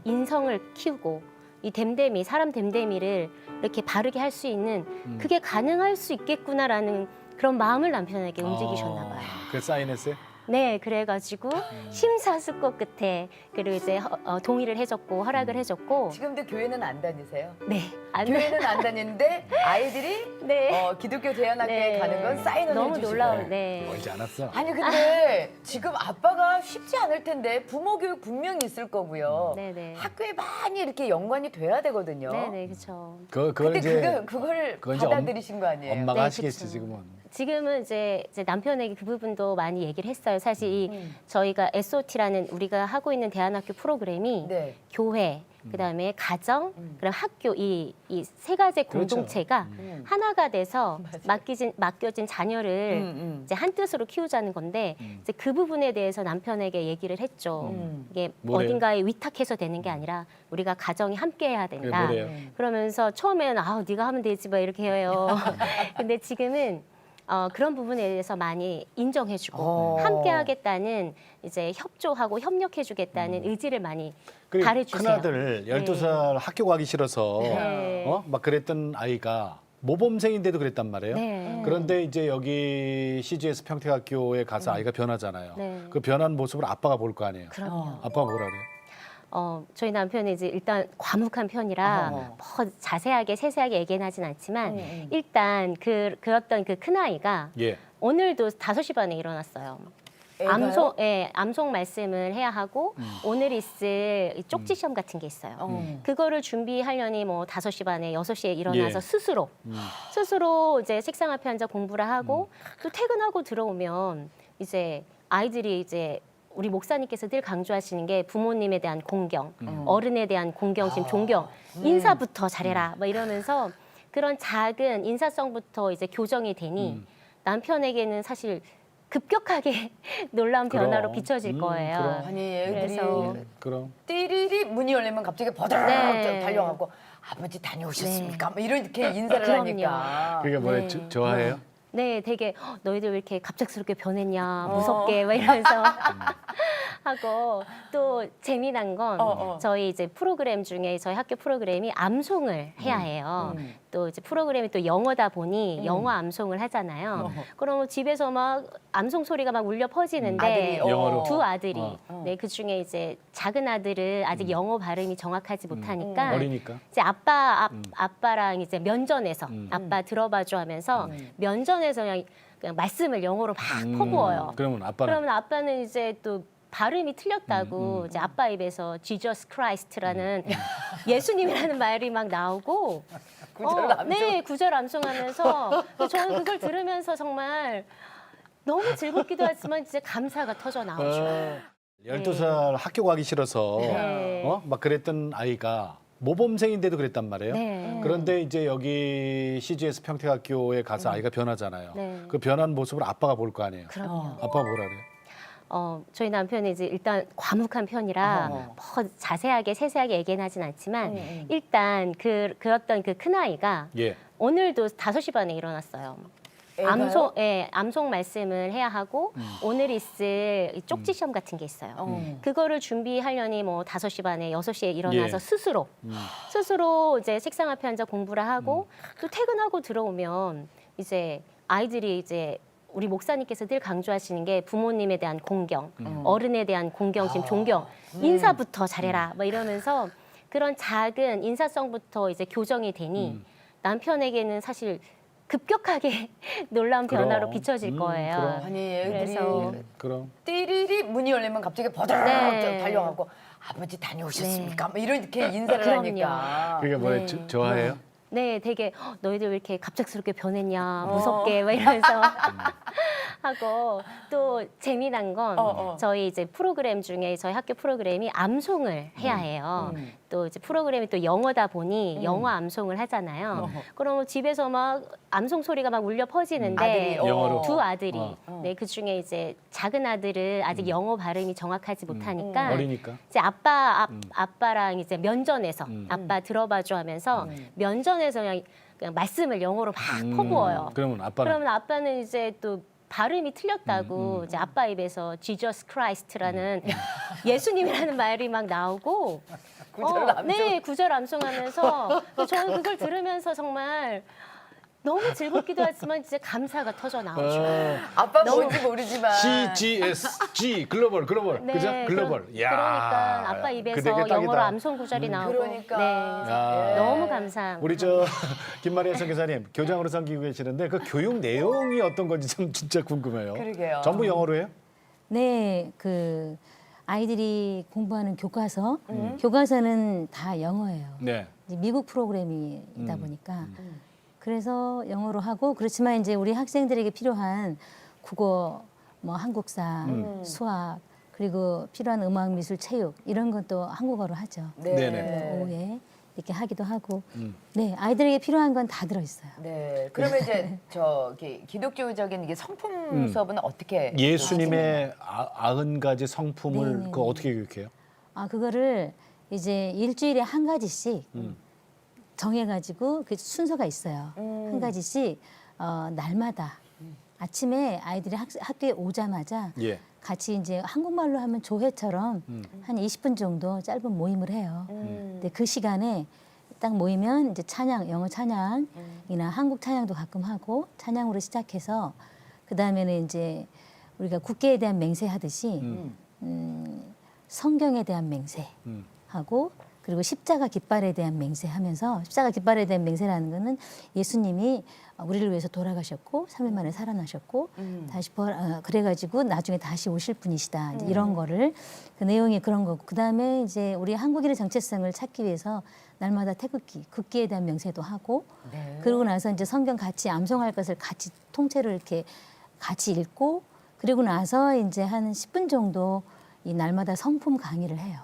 Speaker 4: 인성을 키우고 이 됨됨이 사람 됨됨이를 이렇게 바르게 할 수 있는 그게 가능할 수 있겠구나라는 그런 마음을 남편에게 움직이셨나 봐요.
Speaker 1: 그 사인했어요?
Speaker 4: 네, 그래가지고 심사숙고 끝에 그리고 이제 동의를 해줬고 허락을 해줬고
Speaker 2: 지금도 교회는 안 다니세요?
Speaker 4: 네, 안
Speaker 2: 교회는 안 다니는데 아이들이
Speaker 4: 네.
Speaker 2: 기독교 대안학교에
Speaker 4: 네.
Speaker 2: 가는 건 사인을
Speaker 4: 너무
Speaker 2: 해주시고.
Speaker 4: 놀라운 네.
Speaker 1: 멀지 않았어.
Speaker 2: 아니 근데 지금 아빠가 쉽지 않을 텐데 부모 교육 분명히 있을 거고요.
Speaker 4: 네네.
Speaker 2: 학교에 많이 이렇게 연관이 돼야 되거든요.
Speaker 4: 네네, 그렇죠.
Speaker 1: 그걸
Speaker 2: 근데
Speaker 1: 이제
Speaker 2: 그걸
Speaker 1: 그건 이제
Speaker 2: 받아들이신 거 아니에요?
Speaker 1: 엄마가
Speaker 4: 네,
Speaker 1: 하시겠지
Speaker 4: 그쵸.
Speaker 1: 지금은.
Speaker 4: 지금은 이제 남편에게 그 부분도 많이 얘기를 했어요. 사실 저희가 SOT라는 우리가 하고 있는 대안학교 프로그램이
Speaker 2: 네.
Speaker 4: 교회 그다음에 가정, 그럼 학교 이 세 가지
Speaker 1: 그렇죠.
Speaker 4: 공동체가 하나가 돼서 맡겨진 자녀를 이제 한 뜻으로 키우자는 건데 이제 그 부분에 대해서 남편에게 얘기를 했죠. 이게
Speaker 1: 뭐래요?
Speaker 4: 어딘가에 위탁해서 되는 게 아니라 우리가 가정이 함께해야 된다.
Speaker 1: 뭐래요?
Speaker 4: 그러면서 처음에는 네가 하면 되지 뭐 이렇게 해요. 근데 지금은 그런 부분에 대해서 많이 인정해주고 함께하겠다는 이제 협조하고 협력해주겠다는 의지를 많이
Speaker 1: 그리고
Speaker 4: 발해주세요.
Speaker 1: 큰아들 12살 학교 가기 싫어서
Speaker 4: 네.
Speaker 1: 막 그랬던 아이가 모범생인데도 그랬단 말이에요.
Speaker 4: 네.
Speaker 1: 그런데 이제 여기 CGS 평택학교에 가서 아이가 변하잖아요.
Speaker 4: 네.
Speaker 1: 그 변한 모습을 아빠가 볼 거 아니에요.
Speaker 4: 그럼요.
Speaker 1: 아빠가 뭐라 그래요?
Speaker 4: 저희 남편이 이제 일단 과묵한 편이라 뭐 자세하게 세세하게 얘기는 하진 않지만 일단 그 어떤 그 큰아이가
Speaker 1: 예.
Speaker 4: 오늘도 5시 반에 일어났어요. 암송 말씀을 해야 하고 오늘 있을 이 쪽지 시험 같은 게 있어요. 그거를 준비하려니 뭐 5시 반에 6시에 일어나서
Speaker 1: 예.
Speaker 4: 스스로 이제 책상 앞에 앉아 공부를 하고 또 퇴근하고 들어오면 이제 아이들이 이제 우리 목사님께서 늘 강조하시는 게 부모님에 대한 공경, 어른에 대한 공경심, 존경, 인사부터 잘해라 막 이러면서 그런 작은 인사성부터 이제 교정이 되니 남편에게는 사실 급격하게 놀라운 변화로 비춰질 거예요.
Speaker 1: 그럼.
Speaker 2: 아니 애들이
Speaker 4: 그래서
Speaker 1: 그럼.
Speaker 2: 띠리리 문이 열리면 갑자기 버드락
Speaker 4: 네.
Speaker 2: 달려가고 아버지 다녀오셨습니까? 뭐 이렇게 인사를
Speaker 4: 그럼요.
Speaker 2: 하니까.
Speaker 1: 그게 뭐예요? 좋아해요?
Speaker 4: 네, 되게 너희들 왜 이렇게 갑작스럽게 변했냐, 무섭게 막 이러면서 하고 또 재미난 건 저희 이제 프로그램 중에 저희 학교 프로그램이 암송을 해야 해요. 또 이제 프로그램이 또 영어다 보니 영어 암송을 하잖아요. 그러면 집에서 막 암송 소리가 막 울려 퍼지는데
Speaker 2: 아들이,
Speaker 1: 영어로?
Speaker 4: 두 아들이 네, 그 중에 이제 작은 아들은 아직 영어 발음이 정확하지 못하니까
Speaker 1: 어리니까.
Speaker 4: 이제 아빠랑 이제 면전에서 아빠 들어봐줘 하면서 면전에서 그냥 말씀을 영어로 막 퍼부어요.
Speaker 1: 그러면 아빠는
Speaker 4: 그러면 아빠는 이제 또 발음이 틀렸다고 이제 아빠 입에서 Jesus Christ라는 예수님이라는 말이 막 나오고
Speaker 2: 구절 암송.
Speaker 4: 네, 구절 암송하면서 저는 그걸 들으면서 정말 너무 즐겁기도 하지만 진짜 감사가 터져 나오죠.
Speaker 1: 12살 학교 가기 싫어서
Speaker 4: 네.
Speaker 1: 막 그랬던 아이가 모범생인데도 그랬단 말이에요.
Speaker 4: 네.
Speaker 1: 그런데 이제 여기 CGS 평택학교에 가서 아이가 변하잖아요.
Speaker 4: 네.
Speaker 1: 그 변한 모습을 아빠가 볼 거 아니에요.
Speaker 4: 그럼요.
Speaker 1: 아빠가 뭐라 그래요?
Speaker 4: 저희 남편이 이제 일단 과묵한 편이라 뭐 자세하게 세세하게 얘기는 하진 않지만 일단 그 어떤 그 큰아이가
Speaker 1: 예.
Speaker 4: 오늘도 5시 반에 일어났어요. 암송 말씀을 해야 하고 오늘 있을 이 쪽지 시험 같은 게 있어요. 그거를 준비하려니 뭐 5시 반에 6시에 일어나서
Speaker 1: 예.
Speaker 4: 스스로 이제 책상 앞에 앉아 공부를 하고 또 퇴근하고 들어오면 이제 아이들이 이제 우리 목사님께서 늘 강조하시는 게 부모님에 대한 공경, 어른에 대한 공경심, 존경, 인사부터 잘해라 막 이러면서 그런 작은 인사성부터 이제 교정이 되니 남편에게는 사실 급격하게 놀라운 변화로 비춰질 거예요.
Speaker 1: 그럼.
Speaker 2: 아니 애들이
Speaker 4: 그래서
Speaker 1: 그럼.
Speaker 2: 띠리리 문이 열리면 갑자기 버드락
Speaker 4: 네.
Speaker 2: 달려가고 아버지 다녀오셨습니까? 뭐 이렇게 인사를
Speaker 4: 그럼요.
Speaker 2: 하니까.
Speaker 1: 그게 뭐예요? 좋아해요?
Speaker 4: 네, 되게 너희들 왜 이렇게 갑작스럽게 변했냐, 무섭게 막 이러면서 하고 또 재미난 건 저희 이제 프로그램 중에 저희 학교 프로그램이 암송을 해야 해요. 또 이제 프로그램이 또 영어다 보니 영어 암송을 하잖아요. 그러면 집에서 막 암송 소리가 막 울려 퍼지는데
Speaker 2: 아들이,
Speaker 1: 영어로?
Speaker 4: 두 아들이 네, 그 중에 이제 작은 아들은 아직 영어 발음이 정확하지 못하니까
Speaker 1: 어리니까.
Speaker 4: 이제 아빠랑 이제 면전에서 아빠 들어봐줘 하면서 면전에서 그냥 말씀을 영어로 막 퍼부어요.
Speaker 1: 그러면 아빠는
Speaker 4: 그러면 아빠는 이제 또 발음이 틀렸다고 이제 아빠 입에서 Jesus Christ라는 예수님이라는 말이 막 나오고
Speaker 2: 구절 암송.
Speaker 4: 네, 구절 암송하면서 저는 그걸 들으면서 정말 너무 즐겁기도 하지만 진짜 감사가 터져 나오죠.
Speaker 2: 아빠 뭔지 모르지만
Speaker 1: CGSG 글로벌
Speaker 4: 네,
Speaker 1: 그죠? 글로벌. 야.
Speaker 4: 그러니까 아빠
Speaker 1: 그게
Speaker 4: 입에서
Speaker 1: 딱이다.
Speaker 4: 영어로 암송 구절이 나오고
Speaker 2: 그러니까.
Speaker 4: 네,
Speaker 1: 야.
Speaker 4: 너무 감사합니다.
Speaker 1: 우리 김마리아 선교사님 교장으로 섬기고 계시는데 그 교육 내용이 어떤 건지 참 진짜 궁금해요.
Speaker 2: 그러게요.
Speaker 1: 전부 영어로 해요?
Speaker 5: 네, 그 아이들이 공부하는 교과서, 교과서는 다 영어예요.
Speaker 1: 네.
Speaker 5: 이제 미국 프로그램이다 보니까 그래서 영어로 하고 그렇지만 이제 우리 학생들에게 필요한 국어, 뭐 한국사, 수학 그리고 필요한 음악, 미술, 체육 이런 건 또 한국어로 하죠.
Speaker 1: 네네.
Speaker 5: 오후에 이렇게 하기도 하고.
Speaker 1: 음.
Speaker 5: 네, 아이들에게 필요한 건 다 들어있어요.
Speaker 2: 네. 그러면 이제 저기 기독교적인 이게 성품 수업은 어떻게?
Speaker 1: 예수님의 90가지 성품을
Speaker 5: 네네.
Speaker 1: 그 어떻게 교육해요?
Speaker 5: 아, 그거를 이제 일주일에 한 가지씩 정해가지고 그 순서가 있어요. 한 가지씩 날마다 아침에 아이들이 학교에 오자마자
Speaker 1: 예.
Speaker 5: 같이 이제 한국말로 하면 조회처럼 한 20분 정도 짧은 모임을 해요. 근데 그 시간에 딱 모이면 이제 찬양, 영어 찬양이나 한국 찬양도 가끔 하고 찬양으로 시작해서 그 다음에는 이제 우리가 국계에 대한 맹세하듯이 성경에 대한 맹세하고 그리고 십자가 깃발에 대한 맹세하면서 십자가 깃발에 대한 맹세라는 거는 예수님이 우리를 위해서 돌아가셨고 3일 만에 살아나셨고 다시 그래가지고 나중에 다시 오실 분이시다 이제 이런 거를 그 내용이 그런 거고 그 다음에 이제 우리 한국인의 정체성을 찾기 위해서 날마다 태극기, 국기에 대한 명세도 하고 그러고 나서 이제 성경 같이 암송할 것을 같이 통째로 이렇게 같이 읽고 그리고 나서 이제 한 10분 정도 이 날마다 성품 강의를 해요.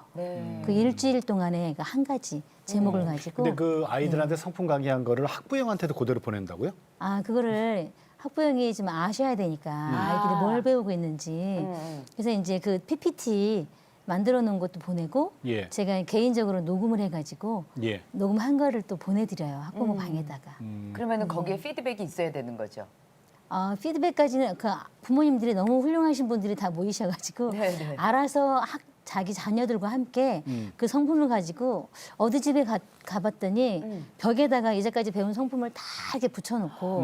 Speaker 5: 그 일주일 동안에 그 한 가지 제목을 가지고.
Speaker 1: 근데 그 아이들한테 성품 강의한 거를 학부형한테도 그대로 보낸다고요?
Speaker 5: 아, 그거를 학부형이 좀 아셔야 되니까 아이들이 뭘 배우고 있는지. 그래서 이제 그 PPT 만들어 놓은 것도 보내고
Speaker 1: 예.
Speaker 5: 제가 개인적으로 녹음을 해가지고
Speaker 1: 예.
Speaker 5: 녹음한 거를 또 보내드려요. 학부모 방에다가.
Speaker 2: 그러면은 거기에 피드백이 있어야 되는 거죠.
Speaker 5: 피드백까지는 그 부모님들이 너무 훌륭하신 분들이 다 모이셔가지고
Speaker 2: 네네.
Speaker 5: 알아서 자기 자녀들과 함께 그 성품을 가지고 어디 집에 가봤더니 벽에다가 이제까지 배운 성품을 다 이렇게 붙여놓고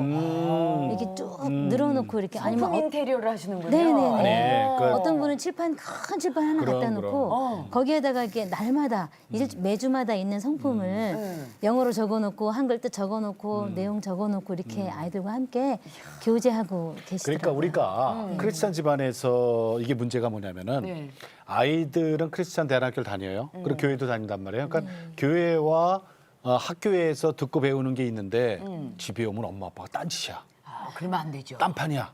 Speaker 5: 이렇게 쭉 늘어놓고 이렇게
Speaker 2: 성품 인테리어를 하시는군요.
Speaker 5: 네네네.
Speaker 1: 네, 그-
Speaker 5: 어떤 분은 큰 칠판 하나
Speaker 1: 그럼,
Speaker 5: 갖다 놓고 거기에다가 이렇게 날마다 매주마다 있는 성품을 영어로 적어놓고 한글 뜻 적어놓고 내용 적어놓고 이렇게 아이들과 함께 교제하고
Speaker 1: 그러니까
Speaker 5: 계시더라고요.
Speaker 1: 우리가 크리스찬 집안에서 이게 문제가 뭐냐면은
Speaker 2: 네.
Speaker 1: 아이들은 크리스찬 대학교를 다녀요. 그리고 교회도 다닌단 말이에요. 그러니까 교회와 학교에서 듣고 배우는 게 있는데 집에 오면 엄마 아빠가 딴짓이야.
Speaker 2: 아, 그러면 안 되죠.
Speaker 1: 딴판이야.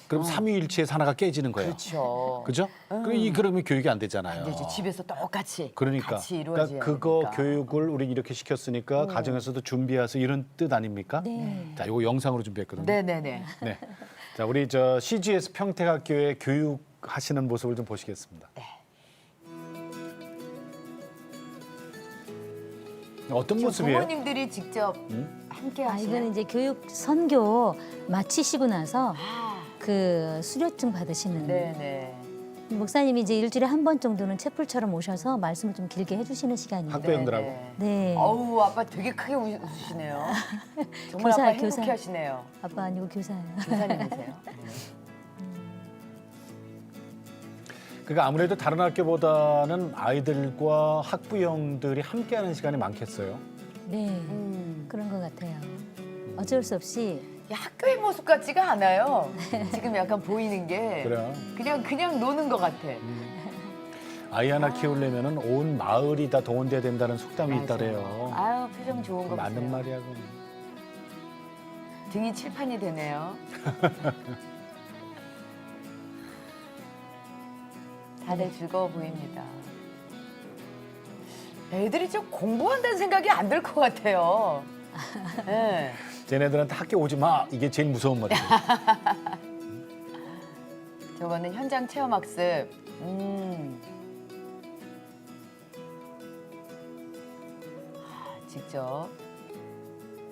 Speaker 1: 그럼 삼위일체에서 하나가 깨지는 거예요.
Speaker 2: 그렇죠.
Speaker 1: 그죠? 그러면 교육이 안 되잖아요.
Speaker 2: 안 되죠. 집에서 똑같이
Speaker 1: 그러니까,
Speaker 2: 같이 이루어져야
Speaker 1: 그러니까 그거
Speaker 2: 되니까.
Speaker 1: 교육을 우리 이렇게 시켰으니까 가정에서도 준비해서 이런 뜻 아닙니까?
Speaker 5: 네.
Speaker 1: 자, 이거 영상으로 준비했거든요.
Speaker 2: 네네네.
Speaker 1: 네. 자, 우리 저 CGS 평택학교의 교육하시는 모습을 좀 보시겠습니다. 어떤 모습이에요?
Speaker 2: 부모님들이 직접 함께 하시는.
Speaker 5: 이거는 이제 교육 선교 마치시고 나서
Speaker 2: 아,
Speaker 5: 그 수료증 받으시는
Speaker 2: 네네.
Speaker 5: 목사님이 이제 일주일에 한 번 정도는 채플처럼 오셔서 말씀을 좀 길게 해주시는 시간이에요.
Speaker 1: 학부형들하고.
Speaker 2: 네네.
Speaker 5: 네.
Speaker 2: 어우, 아빠 되게 크게 웃으시네요. 정말
Speaker 5: 교사,
Speaker 2: 아빠
Speaker 5: 교사.
Speaker 2: 행복해 하시네요.
Speaker 5: 아빠 아니고 교사예요.
Speaker 2: 교사님이세요.
Speaker 1: 그러니까 아무래도 다른 학교보다는 아이들과 학부형들이 함께하는 시간이 많겠어요.
Speaker 5: 네, 그런 것 같아요. 어쩔 수 없이
Speaker 2: 야, 학교의 모습 같지가 않아요. 지금 약간 보이는 게
Speaker 1: 그래요.
Speaker 2: 그냥 노는 것 같아.
Speaker 1: 아이 하나 키우려면은 온 마을이 다 동원돼야 된다는 속담이
Speaker 2: 맞아요.
Speaker 1: 있다래요.
Speaker 2: 아유, 표정 좋은 거
Speaker 1: 맞는
Speaker 2: 보세요.
Speaker 1: 말이야. 그건.
Speaker 2: 등이 칠판이 되네요. 다들 즐거워 보입니다. 애들이 좀 공부한다는 생각이 안 들 것 같아요. 네.
Speaker 1: 쟤네들한테 학교 오지 마. 이게 제일 무서운 말이에요.
Speaker 2: 저거는 현장 체험학습. 직접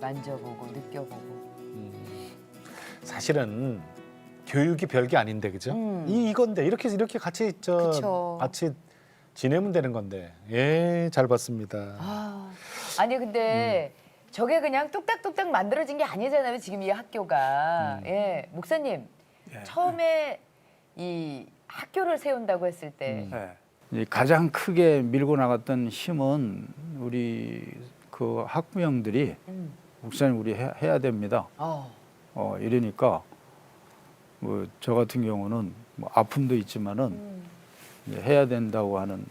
Speaker 2: 만져보고 느껴보고.
Speaker 1: 사실은 교육이 별게 아닌데 그죠? 이건데 이렇게 같이
Speaker 2: 그쵸.
Speaker 1: 같이 지내면 되는 건데. 예, 잘 봤습니다.
Speaker 2: 아니 근데 저게 그냥 뚝딱뚝딱 만들어진 게 아니잖아요. 지금 이 학교가. 예, 목사님 처음에 이 학교를 세운다고 했을 때
Speaker 3: 이 가장 크게 밀고 나갔던 힘은 우리 그 학부형들이 목사님 우리 해야 됩니다. 이러니까 뭐 저 같은 경우는 뭐 아픔도 있지만은 이제 해야 된다고 하는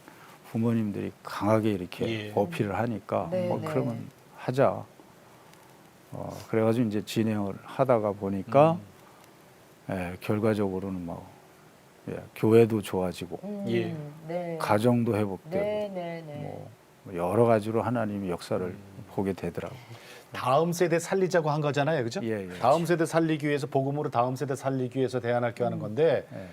Speaker 3: 부모님들이 강하게 이렇게
Speaker 1: 예.
Speaker 3: 어필을 하니까
Speaker 2: 네,
Speaker 3: 뭐
Speaker 2: 네.
Speaker 3: 그러면 하자. 그래가지고 이제 진행을 하다가 보니까 결과적으로는 뭐 예, 교회도 좋아지고
Speaker 1: 예.
Speaker 2: 네.
Speaker 3: 가정도 회복되고
Speaker 2: 네, 네, 네.
Speaker 3: 뭐 여러 가지로 하나님이 역사를 보게 되더라고요.
Speaker 1: 다음 세대 살리자고 한 거잖아요, 그죠?
Speaker 3: 예, 예.
Speaker 1: 다음 세대 살리기 위해서 복음으로 다음 세대 살리기 위해서 대안학교 하는 건데
Speaker 3: 예.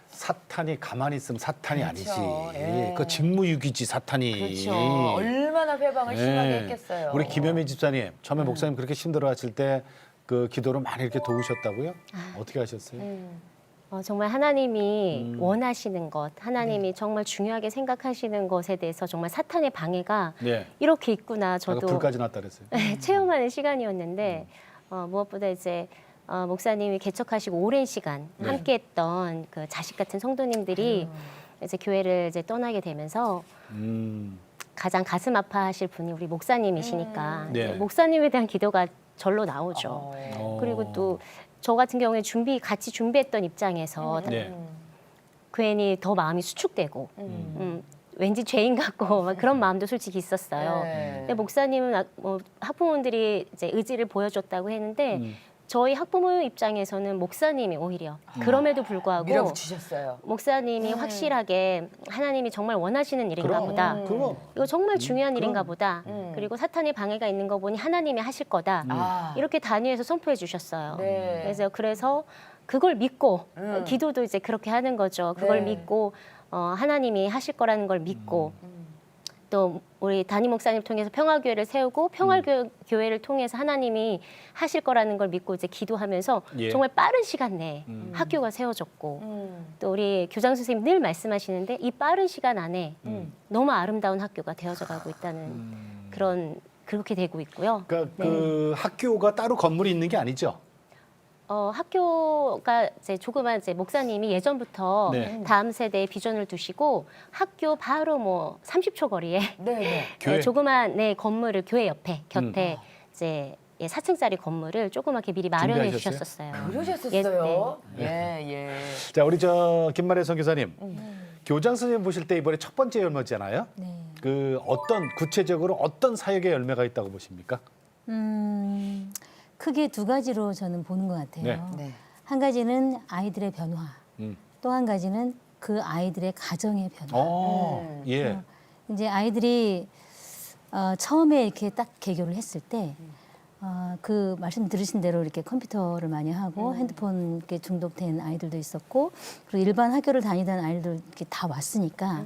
Speaker 1: 사탄이 가만히 있으면 사탄이
Speaker 2: 그렇죠.
Speaker 1: 아니지.
Speaker 2: 예.
Speaker 1: 그 직무유기지 사탄이.
Speaker 2: 그렇죠. 얼마나 회방을 심하게 했겠어요.
Speaker 1: 우리 김현미 집사님 처음에 목사님 그렇게 힘들어하실 때 그 기도를 많이 이렇게 도우셨다고요? 어떻게 하셨어요?
Speaker 4: 정말 하나님이 원하시는 것, 하나님이 정말 중요하게 생각하시는 것에 대해서 정말 사탄의 방해가
Speaker 1: 네.
Speaker 4: 이렇게 있구나
Speaker 1: 아까
Speaker 4: 저도
Speaker 1: 불까지 났다 그랬어요.
Speaker 4: 체험하는 시간이었는데 무엇보다 이제 목사님이 개척하시고 오랜 시간
Speaker 1: 네.
Speaker 4: 함께했던 그 자식 같은 성도님들이 이제 교회를 이제 떠나게 되면서 가장 가슴 아파하실 분이 우리 목사님이시니까
Speaker 1: 네.
Speaker 4: 이제 목사님에 대한 기도가 절로 나오죠.
Speaker 1: 어.
Speaker 4: 그리고 또 저 같은 경우에 같이 준비했던 입장에서
Speaker 1: 네.
Speaker 4: 괜히 더 마음이 수축되고 왠지 죄인 같고 막 그런 마음도 솔직히 있었어요.
Speaker 2: 네.
Speaker 4: 근데 목사님은 학부모들이 이제 의지를 보여줬다고 했는데 저희 학부모 입장에서는 목사님이 오히려 그럼에도 불구하고
Speaker 2: 밀어붙이셨어요.
Speaker 4: 목사님이 확실하게 하나님이 정말 원하시는 일인가
Speaker 1: 그럼,
Speaker 4: 보다.
Speaker 1: 그럼.
Speaker 4: 이거 정말 중요한 일인가 보다. 그리고 사탄의 방해가 있는 거 보니 하나님이 하실 거다.
Speaker 2: 아.
Speaker 4: 이렇게 단위에서 선포해 주셨어요.
Speaker 2: 네.
Speaker 4: 그래서 그걸 믿고 기도도 이제 그렇게 하는 거죠. 그걸
Speaker 2: 네.
Speaker 4: 믿고 하나님이 하실 거라는 걸 믿고 또 우리 담임 목사님 통해서 평화교회를 세우고 평화교회를 통해서 하나님이 하실 거라는 걸 믿고 이제 기도하면서
Speaker 1: 예.
Speaker 4: 정말 빠른 시간 내에 학교가 세워졌고 또 우리 교장 선생님 늘 말씀하시는데 이 빠른 시간 안에 너무 아름다운 학교가 되어져 가고 있다는 그렇게 되고 있고요.
Speaker 1: 그러니까
Speaker 4: 네.
Speaker 1: 그 학교가 따로 건물이 있는 게 아니죠?
Speaker 4: 학교가 이제 조그만 이제 목사님이 예전부터
Speaker 1: 네.
Speaker 4: 다음 세대에 비전을 두시고 학교 바로 뭐 30초 거리에
Speaker 2: 네, 네.
Speaker 1: 교회?
Speaker 4: 조그만 건물을 교회 옆에 곁에 이제 4층짜리 건물을 조그맣게 미리 마련해
Speaker 1: 준비하셨어요?
Speaker 4: 주셨었어요.
Speaker 2: 그러셨었어요.
Speaker 4: 네.
Speaker 2: 예, 예.
Speaker 1: 자, 우리 저 김만혜 선교사님. 교장 선생님 보실 때 이번에 첫 번째 열매잖아요.
Speaker 5: 네.
Speaker 1: 그 구체적으로 어떤 사역의 열매가 있다고 보십니까?
Speaker 5: 크게 두 가지로 저는 보는 것 같아요.
Speaker 1: 네.
Speaker 2: 네.
Speaker 5: 한 가지는 아이들의 변화,
Speaker 1: 음.
Speaker 5: 또 한 가지는 그 아이들의 가정의 변화.
Speaker 1: 예.
Speaker 5: 이제 아이들이 처음에 이렇게 딱 개교를 했을 때, 그 말씀 들으신 대로 이렇게 컴퓨터를 많이 하고 핸드폰 이렇게 중독된 아이들도 있었고, 그리고 일반 학교를 다니던 아이들 이렇게 다 왔으니까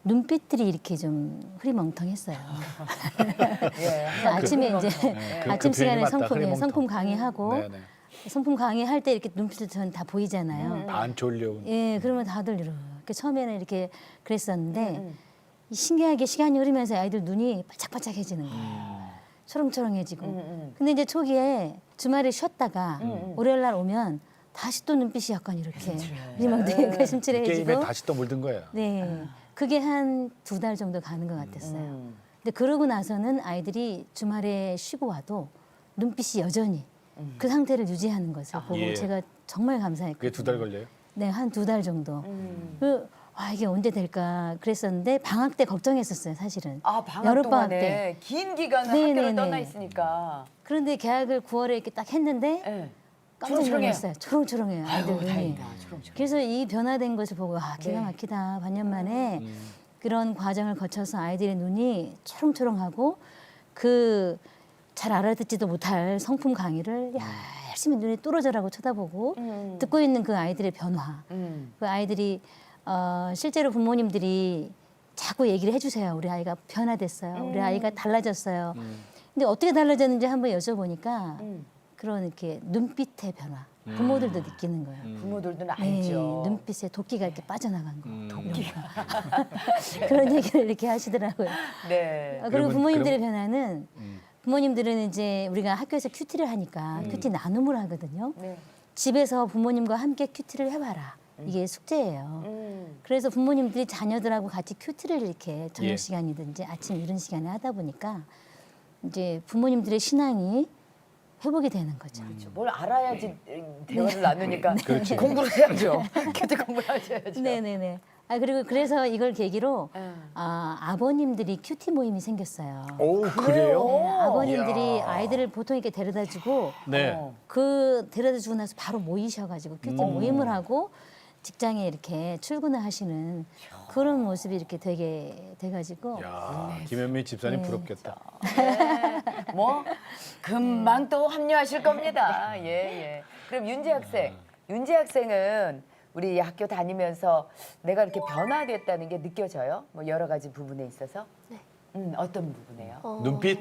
Speaker 5: 눈빛들이 이렇게 좀 흐리멍텅했어요.
Speaker 2: 예.
Speaker 5: 그래서 아침에 이제
Speaker 1: 그
Speaker 5: 아침 시간에
Speaker 1: 괜히 맞다, 흐리멍텅.
Speaker 5: 성품 강의하고
Speaker 1: 네네.
Speaker 5: 성품 강의할 때 이렇게 눈빛을 저는 다 보이잖아요.
Speaker 1: 반 졸려온.
Speaker 5: 예, 그러면 다들 이렇게 처음에는 이렇게 그랬었는데 신기하게 시간이 흐르면서 아이들 눈이 바짝바짝해지는 거예요. 초롱초롱해지고. 근데 이제 초기에 주말에 쉬었다가 월요일 날 오면 다시 또 눈빛이 약간 이렇게 희망되게
Speaker 1: 게임에
Speaker 5: 심칠해지고.
Speaker 1: 다시 또 물든 거예요.
Speaker 5: 네, 그게 한 2달 정도 가는 것 같았어요. 근데 그러고 나서는 아이들이 주말에 쉬고 와도 눈빛이 여전히 그 상태를 유지하는 것을 보고
Speaker 1: 예.
Speaker 5: 제가 정말
Speaker 1: 그게
Speaker 5: 감사했거든요.
Speaker 1: 2달 걸려요?
Speaker 5: 네, 한 2달 정도. 이게 언제 될까 그랬었는데 방학 때 걱정했었어요, 사실은.
Speaker 2: 아, 방학
Speaker 5: 여름방학
Speaker 2: 동안에 긴 기간을
Speaker 5: 네,
Speaker 2: 학교를
Speaker 5: 네, 네.
Speaker 2: 떠나 있으니까.
Speaker 5: 그런데 계약을 9월에 이렇게 딱 했는데
Speaker 2: 예.
Speaker 5: 깜짝
Speaker 2: 초롱초롱해요.
Speaker 5: 놀랐어요. 초롱초롱해요. 아이들
Speaker 2: 아이고,
Speaker 5: 눈이.
Speaker 2: 다행이다. 초롱초롱.
Speaker 5: 그래서 이 변화된 것을 보고 기가
Speaker 2: 네.
Speaker 5: 막히다. 반년 만에 그런 과정을 거쳐서 아이들의 눈이 초롱초롱하고 그 잘 알아듣지도 못할 성품 강의를 열심히 눈에 뚫어져라고 쳐다보고 듣고 있는 그 아이들의 변화. 그 아이들이 실제로 부모님들이 자꾸 얘기를 해주세요. 우리 아이가 변화됐어요. 우리 아이가 달라졌어요. 근데 어떻게 달라졌는지 한번 여쭤보니까 그런 이렇게 눈빛의 변화. 부모들도 느끼는 거예요.
Speaker 2: 부모들도
Speaker 5: 네,
Speaker 2: 알죠.
Speaker 5: 눈빛에 도끼가 이렇게 빠져나간 거. 그런 얘기를 이렇게 하시더라고요.
Speaker 2: 네.
Speaker 5: 그리고
Speaker 1: 그러면-
Speaker 5: 부모님들의 변화는 부모님들은 이제 우리가 학교에서 큐티를 하니까 큐티 나눔을 하거든요.
Speaker 2: 네.
Speaker 5: 집에서 부모님과 함께 큐티를 해봐라. 이게 숙제예요. 그래서 부모님들이 자녀들하고 같이 큐티를 이렇게 저녁
Speaker 1: 예.
Speaker 5: 시간이든지 아침 이런 시간에 하다 보니까 이제 부모님들의 신앙이 회복이 되는 거죠.
Speaker 2: 뭘 알아야지 대화를
Speaker 5: 네.
Speaker 2: 나누니까 공부를 해야죠. 큐티 공부를 하셔야죠.
Speaker 5: 네네네. 그리고 그래서 이걸 계기로
Speaker 2: 네.
Speaker 5: 아버님들이 큐티 모임이 생겼어요.
Speaker 1: 오, 그래요?
Speaker 5: 네, 아버님들이
Speaker 1: 이야.
Speaker 5: 아이들을 보통 이렇게 데려다주고
Speaker 1: 네.
Speaker 2: 어.
Speaker 5: 그 데려다주고 나서 바로 모이셔가지고 큐티 모임을 하고 직장에 이렇게 출근을 하시는 그런 모습이 이렇게 되게 돼가지고
Speaker 1: 야, 김현미 집사님
Speaker 5: 네.
Speaker 1: 부럽겠다.
Speaker 2: 네. 뭐 금방 또 합류하실 겁니다. 예, 예. 그럼 윤지 학생은 우리 학교 다니면서 내가 이렇게 변화됐다는 게 느껴져요? 뭐 여러 가지 부분에 있어서?
Speaker 6: 네.
Speaker 2: 어떤 부분에요?
Speaker 1: 눈빛?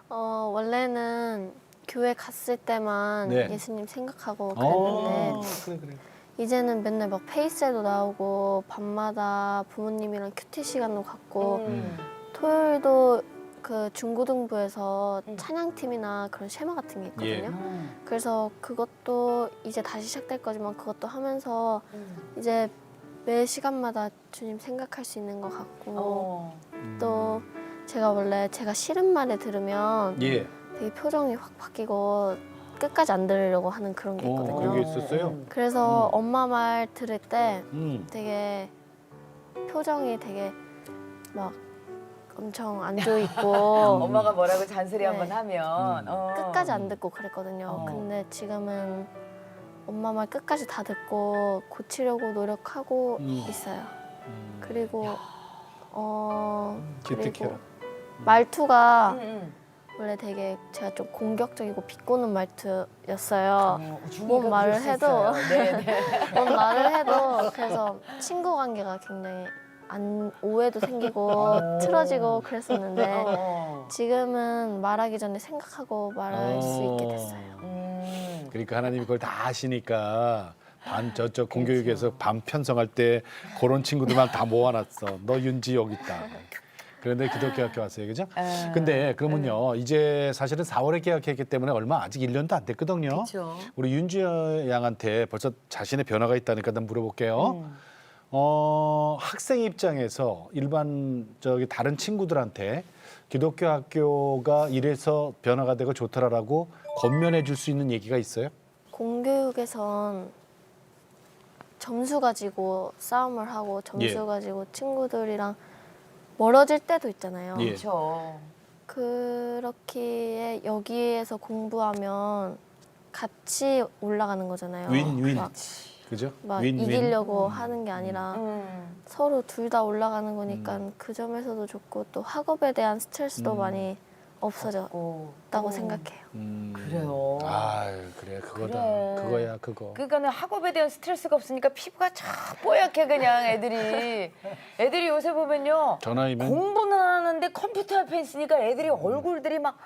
Speaker 6: 원래는 교회 갔을 때만
Speaker 1: 네.
Speaker 6: 예수님 생각하고 그랬는데
Speaker 1: 그래.
Speaker 6: 이제는 맨날 막 페이스에도 나오고 밤마다 부모님이랑 큐티 시간도 갖고 토요일도 그 중고등부에서 찬양팀이나 그런 쉐마 같은 게 있거든요. 그래서 그것도 이제 다시 시작될 거지만 그것도 하면서 이제 매 시간마다 주님 생각할 수 있는 것 같고 또 제가 원래 제가 싫은 말을 들으면
Speaker 1: 예.
Speaker 6: 되게 표정이 확 바뀌고 끝까지 안 들으려고 하는 그런 게
Speaker 1: 그런 게
Speaker 6: 있거든요.
Speaker 1: 있었어요?
Speaker 6: 그래서 엄마 말 들을 때
Speaker 1: 음.
Speaker 6: 되게 표정이 되게 막 엄청 안 좋아 있고
Speaker 2: 엄마가 뭐라고 잔소리
Speaker 6: 네.
Speaker 2: 한번 하면
Speaker 6: 끝까지 안 듣고 그랬거든요. 근데 지금은 엄마 말 끝까지 다 듣고 고치려고 노력하고 있어요. 그리고
Speaker 1: 기특해라.
Speaker 6: 말투가 원래 되게 제가 좀 공격적이고 비꼬는 말투였어요. 뭔 말을 해도 뭔 말을 해도 그래서 친구 관계가 굉장히 오해도 생기고 틀어지고 그랬었는데 지금은 말하기 전에 생각하고 말할 수 있게 됐어요.
Speaker 1: 그러니까 하나님이 그걸 다 아시니까 저쪽 공교육에서 밤 편성할 때 그런 친구들만 다 모아놨어. 너 윤지 여기 있다. 그런데 기독교 학교 왔어요, 그죠? 근데 그러면요, 이제 사실은 4월에 개학했기 때문에 얼마 아직 1년도 안 됐거든요.
Speaker 2: 그렇죠.
Speaker 1: 우리 윤지 양한테 벌써 자신의 변화가 있다니까 좀 물어볼게요. 학생 입장에서 일반 다른 친구들한테 기독교 학교가 이래서 변화가 되고 좋더라라고 권면해 줄 수 있는 얘기가 있어요?
Speaker 6: 공교육에선 점수 가지고 싸움을 하고 점수
Speaker 1: 예.
Speaker 6: 가지고 친구들이랑 멀어질 때도 있잖아요.
Speaker 1: 예.
Speaker 2: 그렇죠.
Speaker 6: 그렇기에 여기에서 공부하면 같이 올라가는 거잖아요.
Speaker 1: 윈윈.
Speaker 6: 막,
Speaker 1: 그죠?
Speaker 6: 막
Speaker 1: 윈윈.
Speaker 6: 이기려고 하는 게 아니라 서로 둘 다 올라가는 거니까
Speaker 1: 음.
Speaker 6: 그 점에서도 좋고 또 학업에 대한 스트레스도 많이 없어졌다고 생각해요.
Speaker 2: 그래요.
Speaker 1: 아유, 그래, 그거다.
Speaker 2: 그래.
Speaker 1: 그거야, 그거.
Speaker 2: 그러니까는 학업에 대한 스트레스가 없으니까 피부가 참 뽀얗게 그냥 애들이 요새 보면요.
Speaker 1: 저 나이면
Speaker 2: 공부는 하는데 컴퓨터 앞에 있으니까 애들이 얼굴들이 막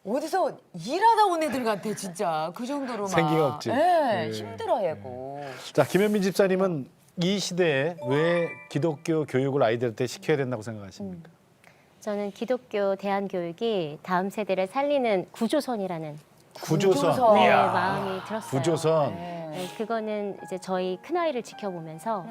Speaker 2: 어디서 일하다 온 애들 같아 진짜 그 정도로 막
Speaker 1: 생기가 없지.
Speaker 2: 네,
Speaker 1: 예.
Speaker 2: 힘들어하고.
Speaker 1: 자, 김현민 집사님은 이 시대에 왜 기독교 교육을 아이들한테 시켜야 된다고 생각하십니까?
Speaker 4: 저는 기독교 대안교육이 다음 세대를 살리는 구조선이라는
Speaker 1: 구조선.
Speaker 4: 네,
Speaker 1: 이야.
Speaker 4: 마음이 들었어요.
Speaker 1: 구조선.
Speaker 4: 네, 그거는 이제 저희 큰아이를 지켜보면서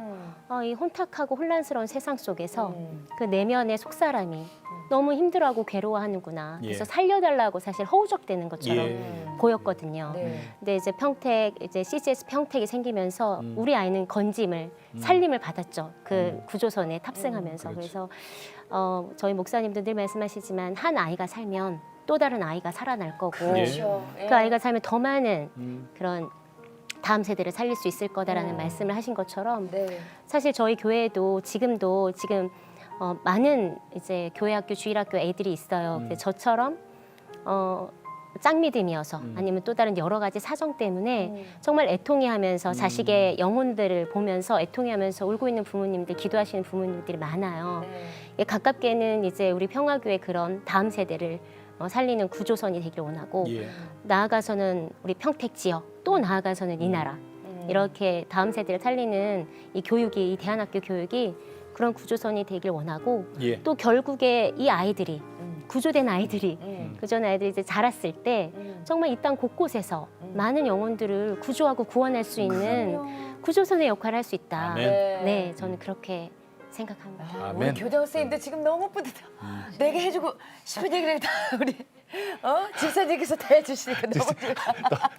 Speaker 4: 이 혼탁하고 혼란스러운 세상 속에서 그 내면의 속사람이 너무 힘들어하고 괴로워하는구나.
Speaker 1: 예.
Speaker 4: 그래서 살려달라고 사실 허우적대는 것처럼
Speaker 1: 예.
Speaker 4: 보였거든요.
Speaker 2: 네.
Speaker 4: 근데 이제 CCS 평택이 생기면서 우리 아이는 건짐을 살림을 받았죠. 그 구조선에 탑승하면서.
Speaker 1: 그렇죠.
Speaker 4: 그래서 저희 목사님도 늘 말씀하시지만 한 아이가 살면 또 다른 아이가 살아날 거고
Speaker 1: 예.
Speaker 2: 그렇죠. 예.
Speaker 4: 그 아이가 살면 더 많은 그런 다음 세대를 살릴 수 있을 거다라는 말씀을 하신 것처럼
Speaker 2: 네.
Speaker 4: 사실 저희 교회도 지금 많은 이제 교회학교 주일학교 애들이 있어요. 근데 저처럼 짱믿음이어서 아니면 또 다른 여러 가지 사정 때문에 정말 애통해하면서 자식의 영혼들을 보면서 애통해하면서 울고 있는 부모님들, 기도하시는 부모님들이 많아요.
Speaker 2: 네.
Speaker 4: 예, 가깝게는 이제 우리 평화교회 그런 다음 세대를 살리는 구조선이 되길 원하고
Speaker 1: 예.
Speaker 4: 나아가서는 우리 평택 지역 또 나아가서는 이 나라 이렇게 다음 세대를 살리는 이 교육이 이 대안학교 교육이 그런 구조선이 되길 원하고
Speaker 1: 예.
Speaker 4: 또 결국에 이 아이들이 구조된 아이들이 구조된 아이들이 이제 자랐을 때 정말 이 땅 곳곳에서 많은 영혼들을 구조하고 구원할 수 있는 구조선의 역할을 할 수 있다.
Speaker 1: 아멘.
Speaker 4: 네, 저는 그렇게 생각합니다.
Speaker 1: 아멘.
Speaker 2: 우리 교장 선생님들 지금 너무 뿌듯해. 내가 해주고 싶은 얘기를 다 우리 집사님께서 다 해주시니까 너무 좋다.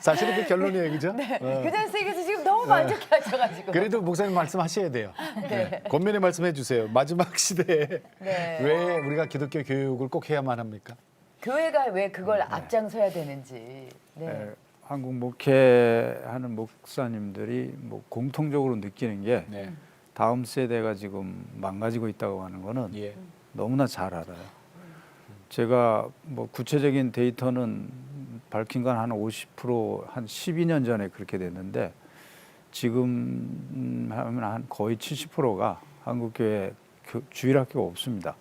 Speaker 1: 사실은 그 결론이에요, 그죠?
Speaker 2: 네. 교장 선생님께서 지금 너무 만족해 하셔가지고.
Speaker 1: 그래도 목사님 말씀하셔야 돼요. 네. 권면의 말씀해 주세요. 마지막 시대에
Speaker 2: 네.
Speaker 1: 왜 우리가 기독교 교육을 꼭 해야만 합니까?
Speaker 2: 교회가 왜 그걸 앞장서야 되는지. 네.
Speaker 3: 한국 목회하는 목사님들이 뭐 공통적으로 느끼는 게
Speaker 1: 네.
Speaker 3: 다음 세대가 지금 망가지고 있다고 하는 거는
Speaker 1: 예.
Speaker 3: 너무나 잘 알아요. 제가 뭐 구체적인 데이터는 밝힌 건 한 50%, 한 12년 전에 그렇게 됐는데 지금 하면 한 거의 70%가 한국 교회 주일학교가 없습니다.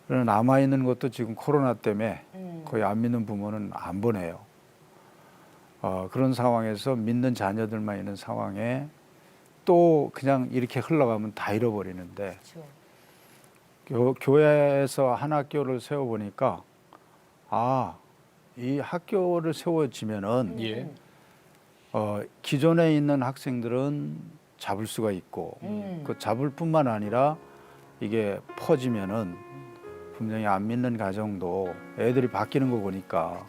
Speaker 3: 그러나 남아 있는 것도 지금 코로나 때문에 거의 안 믿는 부모는 안 보내요. 그런 상황에서 믿는 자녀들만 있는 상황에 또 그냥 이렇게 흘러가면 다 잃어버리는데 교회에서 한 학교를 세워보니까 이 학교를 세워지면은
Speaker 1: 예.
Speaker 3: 기존에 있는 학생들은 잡을 수가 있고 그 잡을 뿐만 아니라 이게 퍼지면은 분명히 안 믿는 가정도 애들이 바뀌는 거 보니까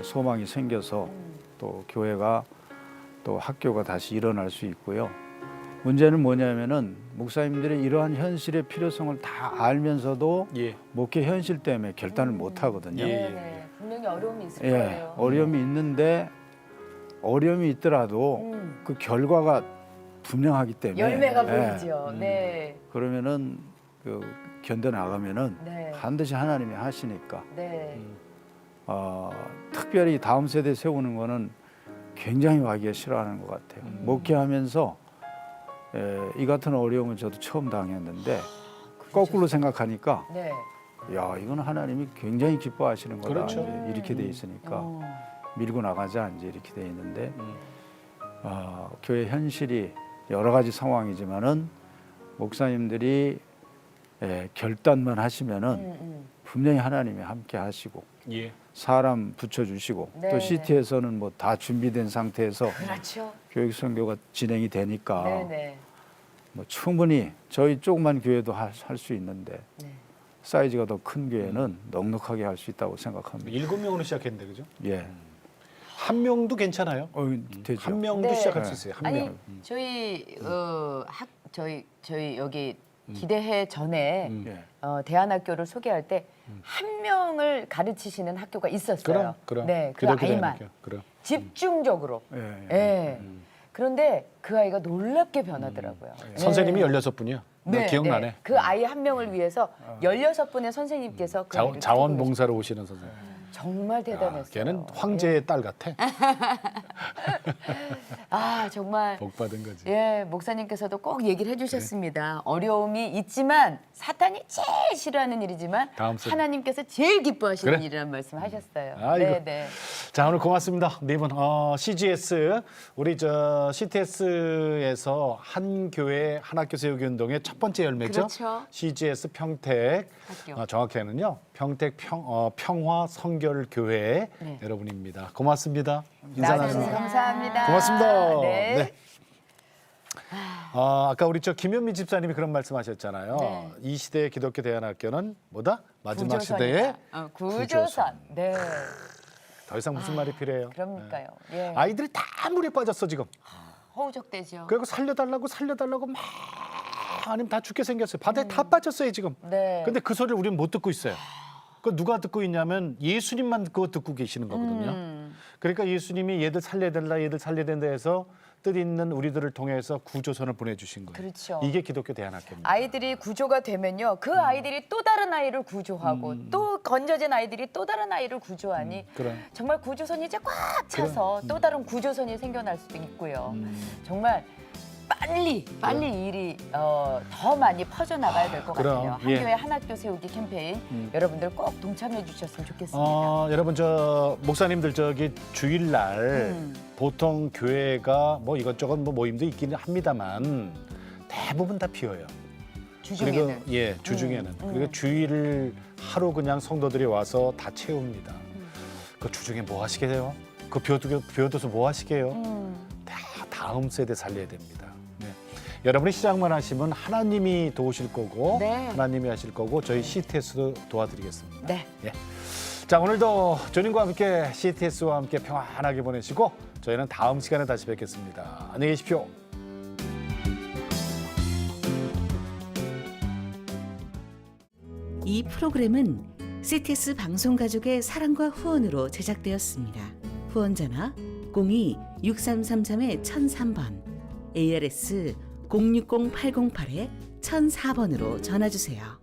Speaker 3: 소망이 생겨서 또 교회가 또 학교가 다시 일어날 수 있고요. 문제는 뭐냐면은 목사님들이 이러한 현실의 필요성을 다 알면서도
Speaker 1: 예.
Speaker 3: 목회 현실 때문에 결단을 못 하거든요.
Speaker 1: 예.
Speaker 2: 네, 분명히 어려움이 있을
Speaker 3: 예,
Speaker 2: 거예요.
Speaker 3: 어려움이 있는데 어려움이 있더라도 그 결과가 분명하기 때문에
Speaker 2: 열매가
Speaker 3: 예,
Speaker 2: 보이죠. 네.
Speaker 3: 그러면은 그 견뎌 나가면은
Speaker 2: 네.
Speaker 3: 반드시 하나님이 하시니까
Speaker 2: 네.
Speaker 3: 특별히 다음 세대 세우는 거는 굉장히 하기가 싫어하는 것 같아요. 목회하면서 이 같은 어려움은 저도 처음 당했는데 거꾸로 생각하니까
Speaker 2: 네.
Speaker 3: 야 이건 하나님이 굉장히 기뻐하시는 거다.
Speaker 1: 그렇죠.
Speaker 3: 이제 이렇게 돼 있으니까 밀고 나가자 이제 이렇게 돼 있는데 교회 현실이 여러 가지 상황이지만은 목사님들이 결단만 하시면은 분명히 하나님이 함께 하시고
Speaker 1: 예.
Speaker 3: 사람 붙여주시고
Speaker 2: 네,
Speaker 3: 또
Speaker 2: 네.
Speaker 3: CT에서는 뭐 다 준비된 상태에서
Speaker 2: 그렇죠.
Speaker 3: 교육 선교가 진행이 되니까
Speaker 2: 네네.
Speaker 3: 뭐 충분히 저희 조그만 교회도 할 수 있는데
Speaker 2: 네.
Speaker 3: 사이즈가 더 큰 교회는 넉넉하게 할 수 있다고 생각합니다.
Speaker 1: 7명으로 시작했는데 그죠?
Speaker 3: 예,
Speaker 1: 한 명도 괜찮아요.
Speaker 3: 되죠.
Speaker 1: 한 명도
Speaker 2: 네.
Speaker 1: 시작할 수 있어요. 한
Speaker 2: 아니
Speaker 1: 명.
Speaker 2: 저희 저희 여기 기대해 전에
Speaker 3: 예.
Speaker 2: 대안학교를 소개할 때 한 명을 가르치시는 학교가 있었어요.
Speaker 1: 그럼.
Speaker 2: 네, 그
Speaker 1: 기독교
Speaker 2: 아이만
Speaker 1: 대학교. 그럼.
Speaker 2: 집중적으로.
Speaker 3: 예,
Speaker 2: 예.
Speaker 3: 예.
Speaker 2: 그런데 그 아이가 놀랍게 변하더라고요. 네.
Speaker 1: 선생님이 16분이요. 나 기억나네.
Speaker 2: 그 아이 한 명을 위해서 16분의 선생님께서 그 아이를
Speaker 1: 자원봉사로 오시는 선생님.
Speaker 2: 정말 대단했어요.
Speaker 1: 걔는 황제의 딸 같아.
Speaker 2: 아 정말
Speaker 1: 복 받은 거지.
Speaker 2: 예 목사님께서도 꼭 얘기를 해주셨습니다. 어려움이 있지만 사탄이 제일 싫어하는 일이지만
Speaker 1: 다음 세대.
Speaker 2: 하나님께서 제일 기뻐하시는
Speaker 1: 그래.
Speaker 2: 일이라는 말씀하셨어요.
Speaker 1: 아이고.
Speaker 2: 네네.
Speaker 1: 자 오늘 고맙습니다. 네 분. CGS 우리 저 CTS에서 한 교회 한 학교 세우기 운동의 첫 번째 열매죠.
Speaker 2: 그렇죠.
Speaker 1: CGS 평택
Speaker 2: 학교.
Speaker 1: 정확히는요 평택 평화 성결교회
Speaker 2: 네.
Speaker 1: 여러분입니다. 고맙습니다. 인사
Speaker 2: 나와주셔서
Speaker 1: 나누고.
Speaker 2: 감사합니다.
Speaker 1: 고맙습니다.
Speaker 2: 네.
Speaker 1: 아까 우리 저 김현미 집사님이 그런 말씀하셨잖아요.
Speaker 2: 네.
Speaker 1: 이 시대의 기독교 대안학교는 뭐다? 마지막
Speaker 2: 구조선이다.
Speaker 1: 시대의
Speaker 2: 구조선. 네.
Speaker 1: 더 이상 무슨 말이 필요해요?
Speaker 2: 그러니까요. 예.
Speaker 1: 아이들이 다 물에 빠졌어 지금.
Speaker 2: 허우적대죠.
Speaker 1: 그리고 살려달라고 막 아니면 다 죽게 생겼어요. 바다에 다 빠졌어요 지금.
Speaker 2: 네.
Speaker 1: 근데 그 소리를 우리는 못 듣고 있어요. 그 누가 듣고 있냐면 예수님만 그거 듣고 계시는 거거든요. 그러니까 예수님이 얘들 살려야 된다 해서 뜻 있는 우리들을 통해서 구조선을 보내주신 거예요.
Speaker 2: 그렇죠.
Speaker 1: 이게 기독교 대안학교입니다.
Speaker 2: 아이들이 구조가 되면요, 그 아이들이 또 다른 아이를 구조하고 또 건져진 아이들이 또 다른 아이를 구조하니
Speaker 1: 그럼.
Speaker 2: 정말 구조선이 이제 꽉 차서 또 다른 구조선이 생겨날 수도 있고요. 정말 빨리 이 일이 더 많이 퍼져나가야 될 것
Speaker 1: 그럼,
Speaker 2: 같아요. 한
Speaker 1: 예.
Speaker 2: 교회 한 학교 세우기 캠페인 여러분들 꼭 동참해 주셨으면 좋겠습니다.
Speaker 1: 여러분 저 목사님들 저기 주일날 보통 교회가 뭐 이것저것 뭐 모임도 있기는 합니다만 대부분 다 비어요.
Speaker 2: 주중에는.
Speaker 1: 그리고 주중에는 그리고 주일을 하루 그냥 성도들이 와서 다 채웁니다. 그 주중에 뭐 하시게 돼요? 그 비워둬서 뭐 하시게요? 다 다음 세대 살려야 됩니다. 네. 여러분이 시작만 하시면 하나님이 도우실 거고
Speaker 2: 네.
Speaker 1: 하나님이 하실 거고 저희 CTS도 도와드리겠습니다.
Speaker 2: 네.
Speaker 1: 예. 자 오늘도 주님과 함께 CTS와 함께 평안하게 보내시고 저희는 다음 시간에 다시 뵙겠습니다. 안녕히 계십시오.
Speaker 7: 이 프로그램은 CTS 방송가족의 사랑과 후원으로 제작되었습니다. 후원전화 02-6333-1003번, ARS 060-808-1004번으로 전화주세요.